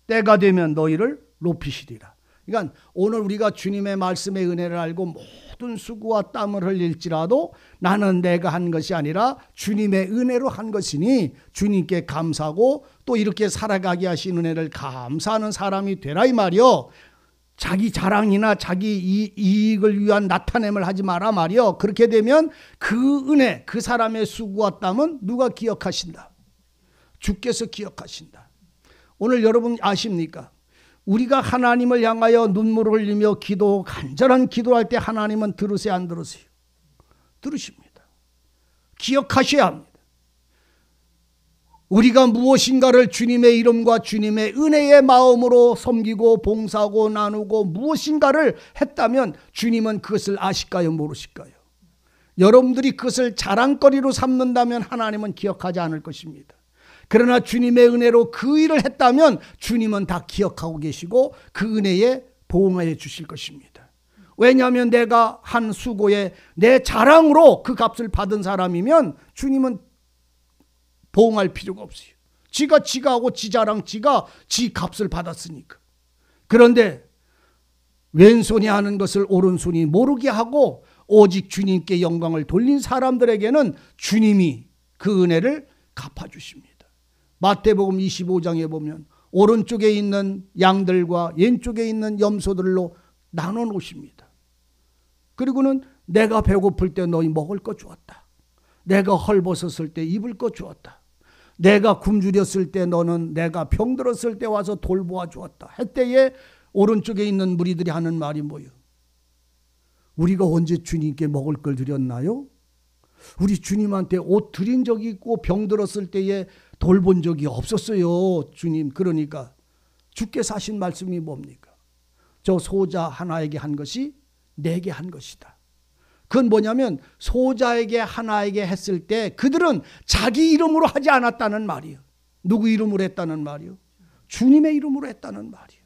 때가 되면 너희를 높이시리라. 그러니까 오늘 우리가 주님의 말씀의 은혜를 알고 모든 수고와 땀을 흘릴지라도 나는 내가 한 것이 아니라 주님의 은혜로 한 것이니 주님께 감사하고 또 이렇게 살아가게 하신 은혜를 감사하는 사람이 되라 이 말이요. 자기 자랑이나 자기 이익을 위한 나타냄을 하지 마라 말이요. 그렇게 되면 그 은혜, 그 사람의 수고와 땀은 누가 기억하신다? 주께서 기억하신다. 오늘 여러분 아십니까? 우리가 하나님을 향하여 눈물을 흘리며 간절한 기도할 때 하나님은 들으세요, 안 들으세요? 들으십니다. 기억하셔야 합니다. 우리가 무엇인가를 주님의 이름과 주님의 은혜의 마음으로 섬기고 봉사하고 나누고 무엇인가를 했다면 주님은 그것을 아실까요, 모르실까요? 여러분들이 그것을 자랑거리로 삼는다면 하나님은 기억하지 않을 것입니다. 그러나 주님의 은혜로 그 일을 했다면 주님은 다 기억하고 계시고 그 은혜에 보응해 주실 것입니다. 왜냐하면 내가 한 수고에 내 자랑으로 그 값을 받은 사람이면 주님은 보응할 필요가 없어요. 지가 하고 지 자랑, 지가 지 값을 받았으니까. 그런데 왼손이 하는 것을 오른손이 모르게 하고 오직 주님께 영광을 돌린 사람들에게는 주님이 그 은혜를 갚아주십니다. 마태복음 25장에 보면 오른쪽에 있는 양들과 왼쪽에 있는 염소들로 나눠 놓으십니다. 그리고는 내가 배고플 때 너희 먹을 것 주었다. 내가 헐벗었을 때 입을 것 주었다. 내가 굶주렸을 때 너는 내가 병들었을 때 와서 돌보아 주었다. 했때에 오른쪽에 있는 무리들이 하는 말이 뭐예요? 우리가 언제 주님께 먹을 걸 드렸나요? 우리 주님한테 옷 드린 적이 있고 병들었을 때에 돌본 적이 없었어요. 주님. 그러니까 주께서 하신 말씀이 뭡니까? 저 소자 하나에게 한 것이 내게 한 것이다. 그건 뭐냐면 소자에게 하나에게 했을 때 그들은 자기 이름으로 하지 않았다는 말이에요. 누구 이름으로 했다는 말이에요? 주님의 이름으로 했다는 말이에요.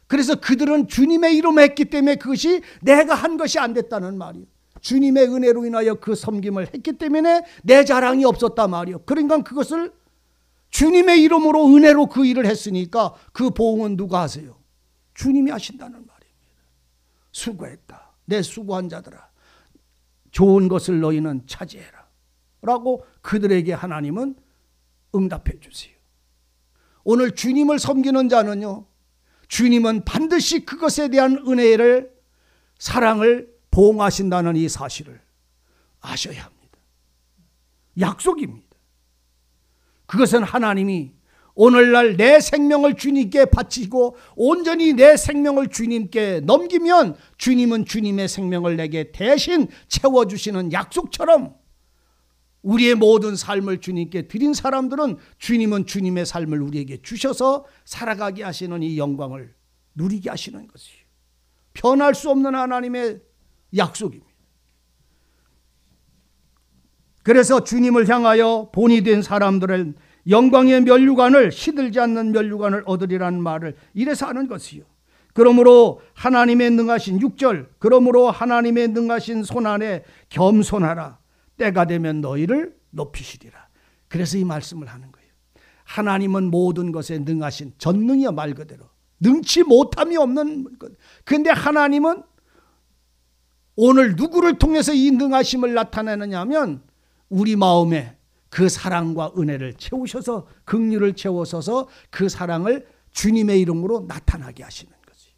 그래서 그들은 주님의 이름으로 했기 때문에 그것이 내가 한 것이 안 됐다는 말이에요. 주님의 은혜로 인하여 그 섬김을 했기 때문에 내 자랑이 없었단 말이에요. 그러니까 그것을 주님의 이름으로 은혜로 그 일을 했으니까 그 보응은 누가 하세요? 주님이 하신다는 말입니다. 수고했다. 내 수고한 자들아. 좋은 것을 너희는 차지해라. 라고 그들에게 하나님은 응답해 주세요. 오늘 주님을 섬기는 자는요. 주님은 반드시 그것에 대한 은혜를 사랑을 보응하신다는 이 사실을 아셔야 합니다. 약속입니다. 그것은 하나님이 오늘날 내 생명을 주님께 바치고 온전히 내 생명을 주님께 넘기면 주님은 주님의 생명을 내게 대신 채워주시는 약속처럼 우리의 모든 삶을 주님께 드린 사람들은 주님은 주님의 삶을 우리에게 주셔서 살아가게 하시는 이 영광을 누리게 하시는 것이에요. 변할 수 없는 하나님의 약속입니다. 그래서 주님을 향하여 본이 된 사람들은 영광의 면류관을, 시들지 않는 면류관을 얻으리라는 말을 이래서 하는 것이요. 그러므로 하나님의 능하신 6절, 그러므로 하나님의 능하신 손안에 겸손하라. 때가 되면 너희를 높이시리라. 그래서 이 말씀을 하는 거예요. 하나님은 모든 것에 능하신, 전능이야 말 그대로. 능치 못함이 없는 것. 그런데 하나님은 오늘 누구를 통해서 이 능하심을 나타내느냐 하면 우리 마음에 그 사랑과 은혜를 채우셔서, 긍휼을 채우셔서 그 사랑을 주님의 이름으로 나타나게 하시는 거지.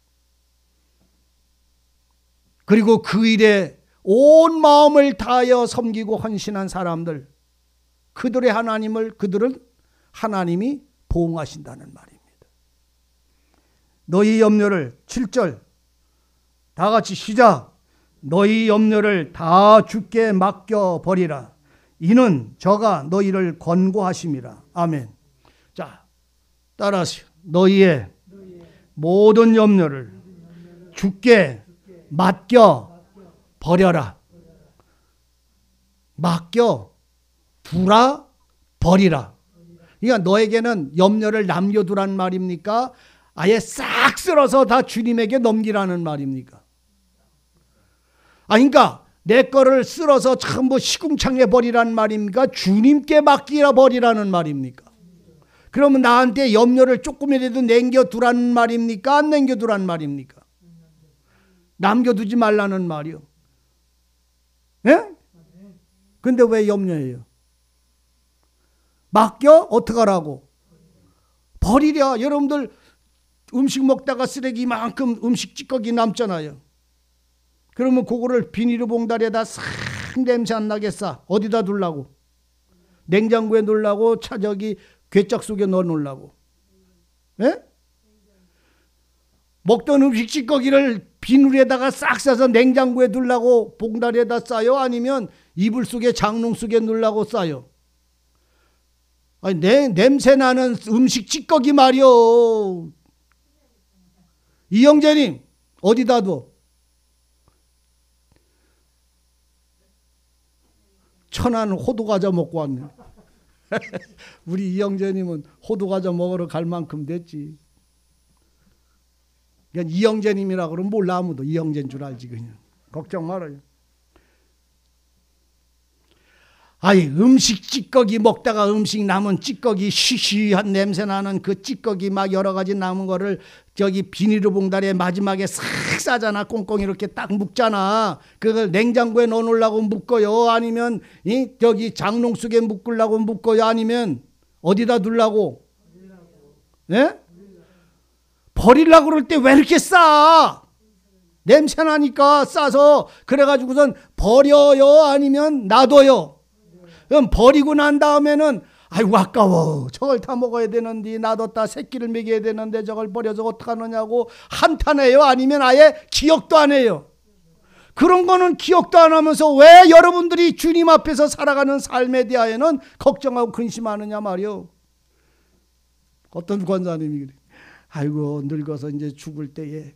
그리고 그 일에 온 마음을 다하여 섬기고 헌신한 사람들, 그들의 하나님을, 그들은 하나님이 보응하신다는 말입니다. 너희 염려를, 7절 다 같이 시작. 너희 염려를 다 주께 맡겨버리라. 이는 저가 너희를 권고하심이라. 아멘. 자, 따라하시오. 너희의 모든 염려를 주께 맡겨버려라. 맡겨 두라, 버리라. 그러니까 너에게는 염려를 남겨두란 말입니까? 아예 싹 쓸어서 다 주님에게 넘기라는 말입니까? 그러니까 내 거를 쓸어서 전부 시궁창에 버리라는 말입니까? 주님께 맡기라 버리라는 말입니까? 그러면 나한테 염려를 조금이라도 남겨두라는 말입니까? 안 남겨두라는 말입니까? 남겨두지 말라는 말이요. 예? 근데 왜 염려해요? 맡겨? 어떡하라고? 버리랴. 여러분들 음식 먹다가 쓰레기만큼 음식 찌꺼기 남잖아요. 그러면 그거를 비닐로 봉다리에다 싹 냄새 안 나게 싸. 어디다 둘라고? 냉장고에 놓으려고? 저기 괴짝 속에 넣어 놓으려고? 예? 먹던 음식 찌꺼기를 비닐에다가 싹 싸서 냉장고에 둘라고 봉다리에다 싸요? 아니면 이불 속에, 장롱 속에 넣으려고 싸요? 아니, 냄새 나는 음식 찌꺼기 말이요. 이영재님, 어디다 둬? 천안 호두과자 먹고 왔네. 우리 이영재님은 호두과자 먹으러 갈 만큼 됐지. 그냥 이영재님이라 그러면 몰라 아무도. 이영재인 줄 알지 그냥. 걱정 말아요. 아이, 음식 찌꺼기 먹다가 음식 남은 찌꺼기, 시시한 냄새 나는 그 찌꺼기 막 여러 가지 남은 거를 저기 비닐로 봉다리에 마지막에 싹 싸잖아. 꽁꽁 이렇게 딱 묶잖아. 그걸 냉장고에 넣어놓으려고 묶어요? 아니면 저기 장롱 속에 묶으려고 묶어요? 아니면 어디다 둘라고? 예? 버리려고 그럴 때 왜 이렇게 싸? 냄새 나니까 싸서. 그래가지고선 버려요? 아니면 놔둬요? 그럼 버리고 난 다음에는 아이고 아까워, 저걸 다 먹어야 되는데, 놔뒀다 새끼를 먹여야 되는데 저걸 버려서 어떡하느냐고 한탄해요? 아니면 아예 기억도 안 해요? 그런 거는 기억도 안 하면서 왜 여러분들이 주님 앞에서 살아가는 삶에 대하여는 걱정하고 근심하느냐 말이요. 어떤 권사님이 그래. 아이고 늙어서 이제 죽을 때에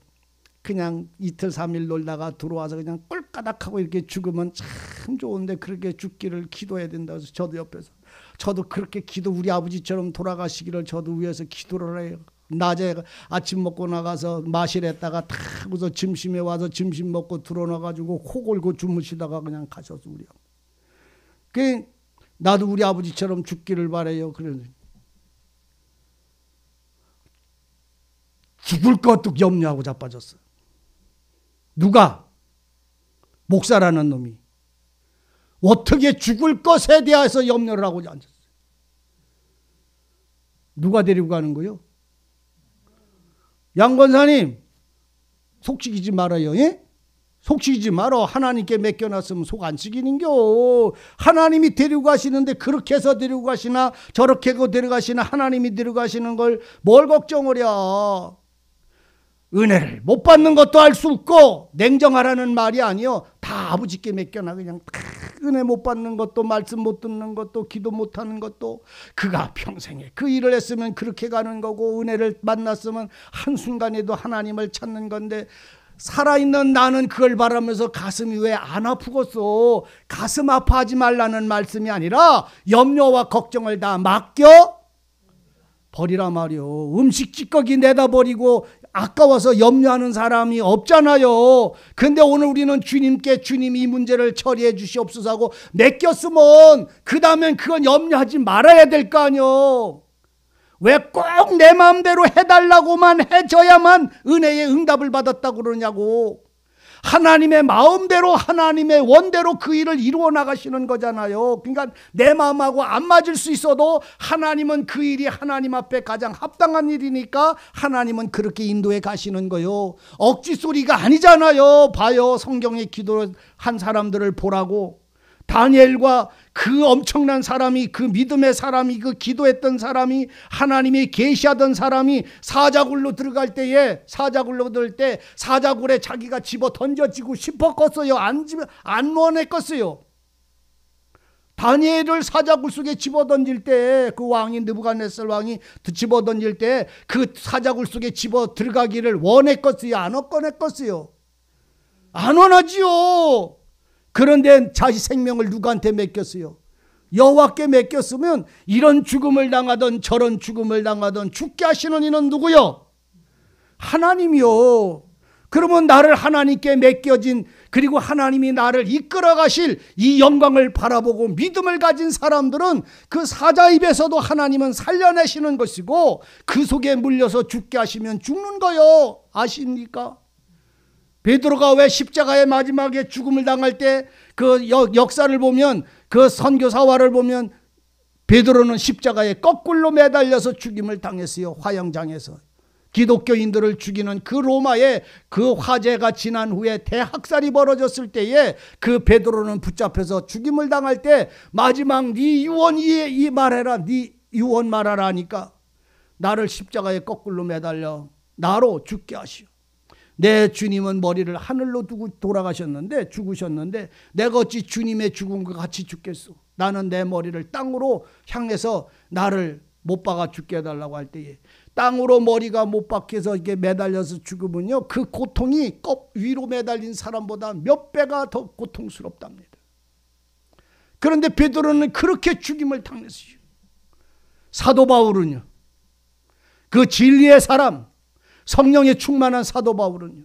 그냥 이틀 3일 놀다가 들어와서 그냥 꼴까닥하고 이렇게 죽으면 참 좋은데 그렇게 죽기를 기도해야 된다. 그래서 저도 옆에서 저도 그렇게 우리 아버지처럼 돌아가시기를 저도 위해서 기도를 해요. 낮에 아침 먹고 나가서 마실했다가 탁 하고서 점심에 와서 점심 먹고 들어놔가지고 코 골고 주무시다가 그냥 가셔서 우리 그 나도 우리 아버지처럼 죽기를 바래요. 그래서 죽을 것도 염려하고 자빠졌어. 누가? 목사라는 놈이. 어떻게 죽을 것에 대해서 염려를 하고 앉았어요. 누가 데리고 가는 거요? 양 권사님, 속삭이지 말아요. 예? 속시지 마라. 하나님께 맡겨놨으면 속 안 찌기는겨. 하나님이 데리고 가시는데 그렇게 해서 데리고 가시나 저렇게 해서 데리고 가시나 하나님이 데리고 가시는 걸 뭘 걱정을 해. 은혜를 못 받는 것도 알 수 없고 냉정하라는 말이 아니요. 다 아버지께 맡겨놔. 그냥 다 은혜 못 받는 것도 말씀 못 듣는 것도 기도 못하는 것도 그가 평생에 그 일을 했으면 그렇게 가는 거고 은혜를 만났으면 한순간에도 하나님을 찾는 건데 살아있는 나는 그걸 바라면서 가슴이 왜 안 아프겠어. 가슴 아파하지 말라는 말씀이 아니라 염려와 걱정을 다 맡겨 버리라 말이요. 음식 찌꺼기 내다 버리고 아까워서 염려하는 사람이 없잖아요. 근데 오늘 우리는 주님께 주님이 이 문제를 처리해 주시옵소서 하고 맡겼으면 그 다음엔 그건 염려하지 말아야 될 거 아니요. 왜 꼭 내 마음대로 해달라고만 해줘야만 은혜의 응답을 받았다고 그러냐고. 하나님의 마음대로 하나님의 원대로 그 일을 이루어 나가시는 거잖아요. 그러니까 내 마음하고 안 맞을 수 있어도 하나님은 그 일이 하나님 앞에 가장 합당한 일이니까 하나님은 그렇게 인도해 가시는 거요. 억지 소리가 아니잖아요. 봐요. 성경에 기도한 사람들을 보라고. 다니엘과 그 엄청난 사람이 그 믿음의 사람이 그 기도했던 사람이 하나님이 계시하던 사람이 사자굴로 들어갈 때에 사자굴로 들을 때 사자굴에 자기가 집어 던져지고 싶었겠어요. 안 원했겠어요. 다니엘을 사자굴 속에 집어 던질 때 그 왕이 느부갓네살 왕이 집어 던질 때 그 사자굴 속에 집어 들어가기를 원했겠어요. 안 원했겠어요. 안 원하지요. 그런데 자기 생명을 누구한테 맡겼어요? 여호와께 맡겼으면 이런 죽음을 당하던 저런 죽음을 당하던 죽게 하시는 이는 누구요? 하나님이요. 그러면 나를 하나님께 맡겨진 그리고 하나님이 나를 이끌어 가실 이 영광을 바라보고 믿음을 가진 사람들은 그 사자 입에서도 하나님은 살려내시는 것이고 그 속에 물려서 죽게 하시면 죽는 거요. 아십니까? 베드로가 왜 십자가의 마지막에 죽음을 당할 때 그 역사를 보면 그 선교사화를 보면 베드로는 십자가에 거꾸로 매달려서 죽임을 당했어요. 화형장에서. 기독교인들을 죽이는 그 로마의 그 화재가 지난 후에 대학살이 벌어졌을 때에 그 베드로는 붙잡혀서 죽임을 당할 때 마지막 네 유언 이 말해라. 네 유언 말하라 하니까 나를 십자가에 거꾸로 매달려 나로 죽게 하시오. 내 주님은 머리를 하늘로 두고 돌아가셨는데 죽으셨는데 내가 어찌 주님의 죽음과 같이 죽겠소. 나는 내 머리를 땅으로 향해서 나를 못 박아 죽게 해달라고 할 때에 땅으로 머리가 못 박혀서 이게 매달려서 죽으면요 그 고통이 껍 위로 매달린 사람보다 몇 배가 더 고통스럽답니다. 그런데 베드로는 그렇게 죽임을 당했어요. 사도 바울은요 그 진리의 사람 성령에 충만한 사도 바울은요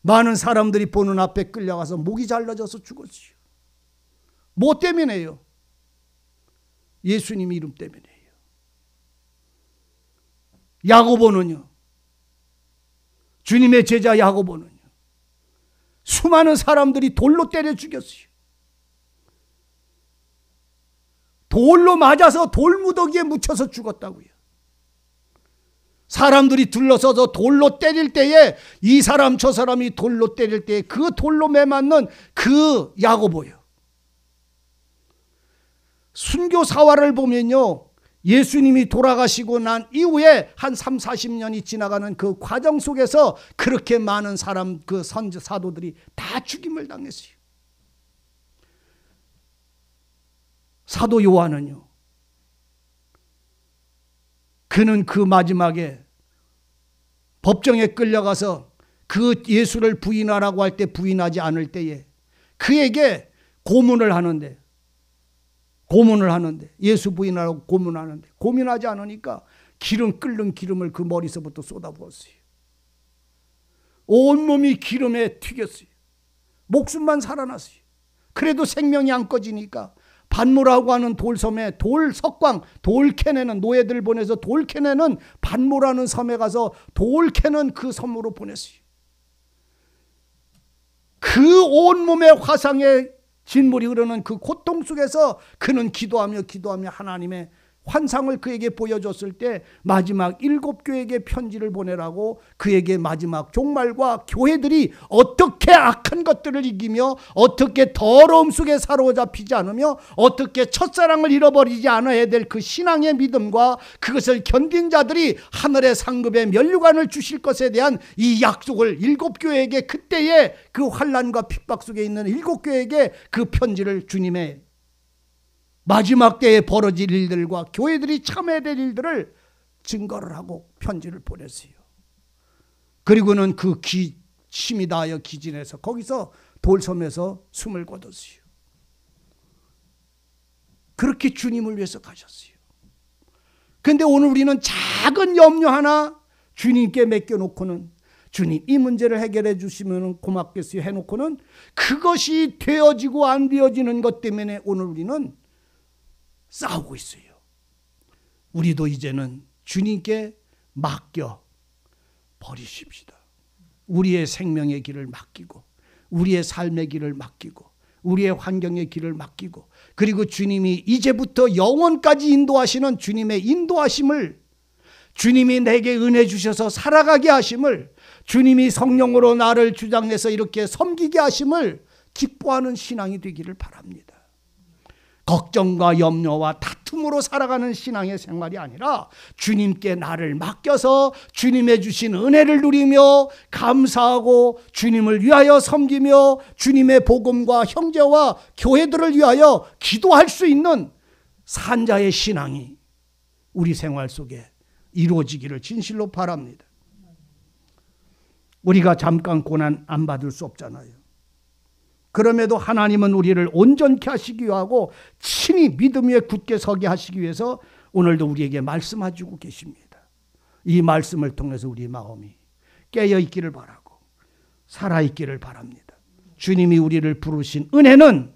많은 사람들이 보는 앞에 끌려가서 목이 잘라져서 죽었어요. 뭐 때문에요? 예수님 이름 때문에요. 야고보는요 주님의 제자 야고보는요 수많은 사람들이 돌로 때려 죽였어요. 돌로 맞아서 돌무더기에 묻혀서 죽었다고요. 사람들이 둘러서서 돌로 때릴 때에 이 사람 저 사람이 돌로 때릴 때에 그 돌로 매맞는 그 야고보요. 순교사화를 보면요 예수님이 돌아가시고 난 이후에 한 30-40년이 지나가는 그 과정 속에서 그렇게 많은 사람 그 선지 사도들이 다 죽임을 당했어요. 사도 요한은요 그는 그 마지막에 법정에 끌려가서 그 예수를 부인하라고 할 때 부인하지 않을 때에 그에게 고문을 하는데 예수 부인하라고 고문하는데 고민하지 않으니까 끓는 기름을 그 머리서부터 쏟아부었어요. 온몸이 기름에 튀겼어요. 목숨만 살아났어요. 그래도 생명이 안 꺼지니까 반모라고 하는 돌섬에 돌석광 돌 캐내는 노예들 보내서 돌 캐내는 반모라는 섬에 가서 돌 캐는 그 섬으로 보냈어요. 그 온몸에 화상의 진물이 흐르는 그 고통 속에서 그는 기도하며 하나님의 환상을 그에게 보여줬을 때 마지막 7교회에게 편지를 보내라고 그에게 마지막 종말과 교회들이 어떻게 악한 것들을 이기며 어떻게 더러움 속에 사로잡히지 않으며 어떻게 첫사랑을 잃어버리지 않아야 될 그 신앙의 믿음과 그것을 견딘 자들이 하늘의 상급의 면류관을 주실 것에 대한 이 약속을 7교회에게 그때의 그 환난과 핍박 속에 있는 7교회에게 그 편지를 주님의 마지막 때에 벌어질 일들과 교회들이 참아야 될 일들을 증거를 하고 편지를 보냈어요. 그리고는 그 힘이 다하여 기진해서 거기서 돌섬에서 숨을 거뒀어요. 그렇게 주님을 위해서 가셨어요. 그런데 오늘 우리는 작은 염려 하나 주님께 맡겨놓고는 주님 이 문제를 해결해 주시면 고맙겠어요 해놓고는 그것이 되어지고 안 되어지는 것 때문에 오늘 우리는 싸우고 있어요. 우리도 이제는 주님께 맡겨 버리십시다. 우리의 생명의 길을 맡기고 우리의 삶의 길을 맡기고 우리의 환경의 길을 맡기고 그리고 주님이 이제부터 영원까지 인도하시는 주님의 인도하심을 주님이 내게 은혜 주셔서 살아가게 하심을 주님이 성령으로 나를 주장해서 이렇게 섬기게 하심을 기뻐하는 신앙이 되기를 바랍니다. 걱정과 염려와 다툼으로 살아가는 신앙의 생활이 아니라 주님께 나를 맡겨서 주님의 주신 은혜를 누리며 감사하고 주님을 위하여 섬기며 주님의 복음과 형제와 교회들을 위하여 기도할 수 있는 산자의 신앙이 우리 생활 속에 이루어지기를 진실로 바랍니다. 우리가 잠깐 고난 안 받을 수 없잖아요. 그럼에도 하나님은 우리를 온전케 하시기 위하고 친히 믿음 위에 굳게 서게 하시기 위해서 오늘도 우리에게 말씀하시고 계십니다. 이 말씀을 통해서 우리 마음이 깨어있기를 바라고 살아있기를 바랍니다. 주님이 우리를 부르신 은혜는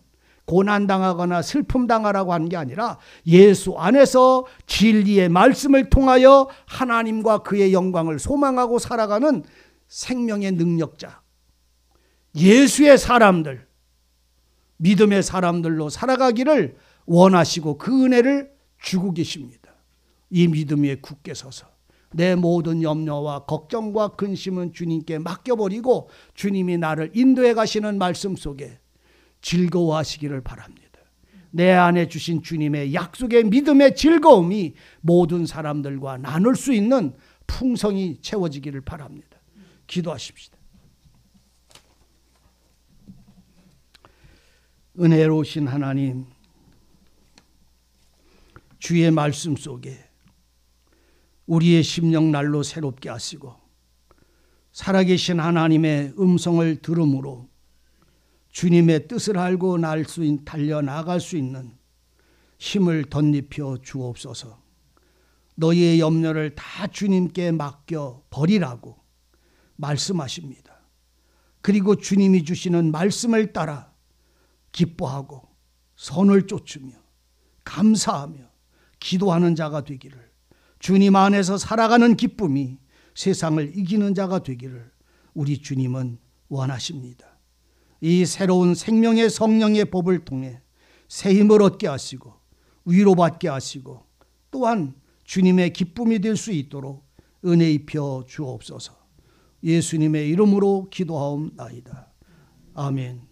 고난당하거나 슬픔당하라고 한 게 아니라 예수 안에서 진리의 말씀을 통하여 하나님과 그의 영광을 소망하고 살아가는 생명의 능력자 예수의 사람들 믿음의 사람들로 살아가기를 원하시고 그 은혜를 주고 계십니다. 이 믿음 위에 굳게 서서 내 모든 염려와 걱정과 근심은 주님께 맡겨버리고 주님이 나를 인도해 가시는 말씀 속에 즐거워하시기를 바랍니다. 내 안에 주신 주님의 약속의 믿음의 즐거움이 모든 사람들과 나눌 수 있는 풍성이 채워지기를 바랍니다. 기도하십시다. 은혜로우신 하나님, 주의 말씀 속에 우리의 심령 날로 새롭게 하시고 살아계신 하나님의 음성을 들음으로 주님의 뜻을 알고 달려나갈 수 있는 힘을 덧입혀 주옵소서. 너희의 염려를 다 주님께 맡겨 버리라고 말씀하십니다. 그리고 주님이 주시는 말씀을 따라 기뻐하고 선을 쫓으며 감사하며 기도하는 자가 되기를 주님 안에서 살아가는 기쁨이 세상을 이기는 자가 되기를 우리 주님은 원하십니다. 이 새로운 생명의 성령의 법을 통해 새 힘을 얻게 하시고 위로받게 하시고 또한 주님의 기쁨이 될 수 있도록 은혜 입혀 주옵소서. 예수님의 이름으로 기도하옵나이다. 아멘.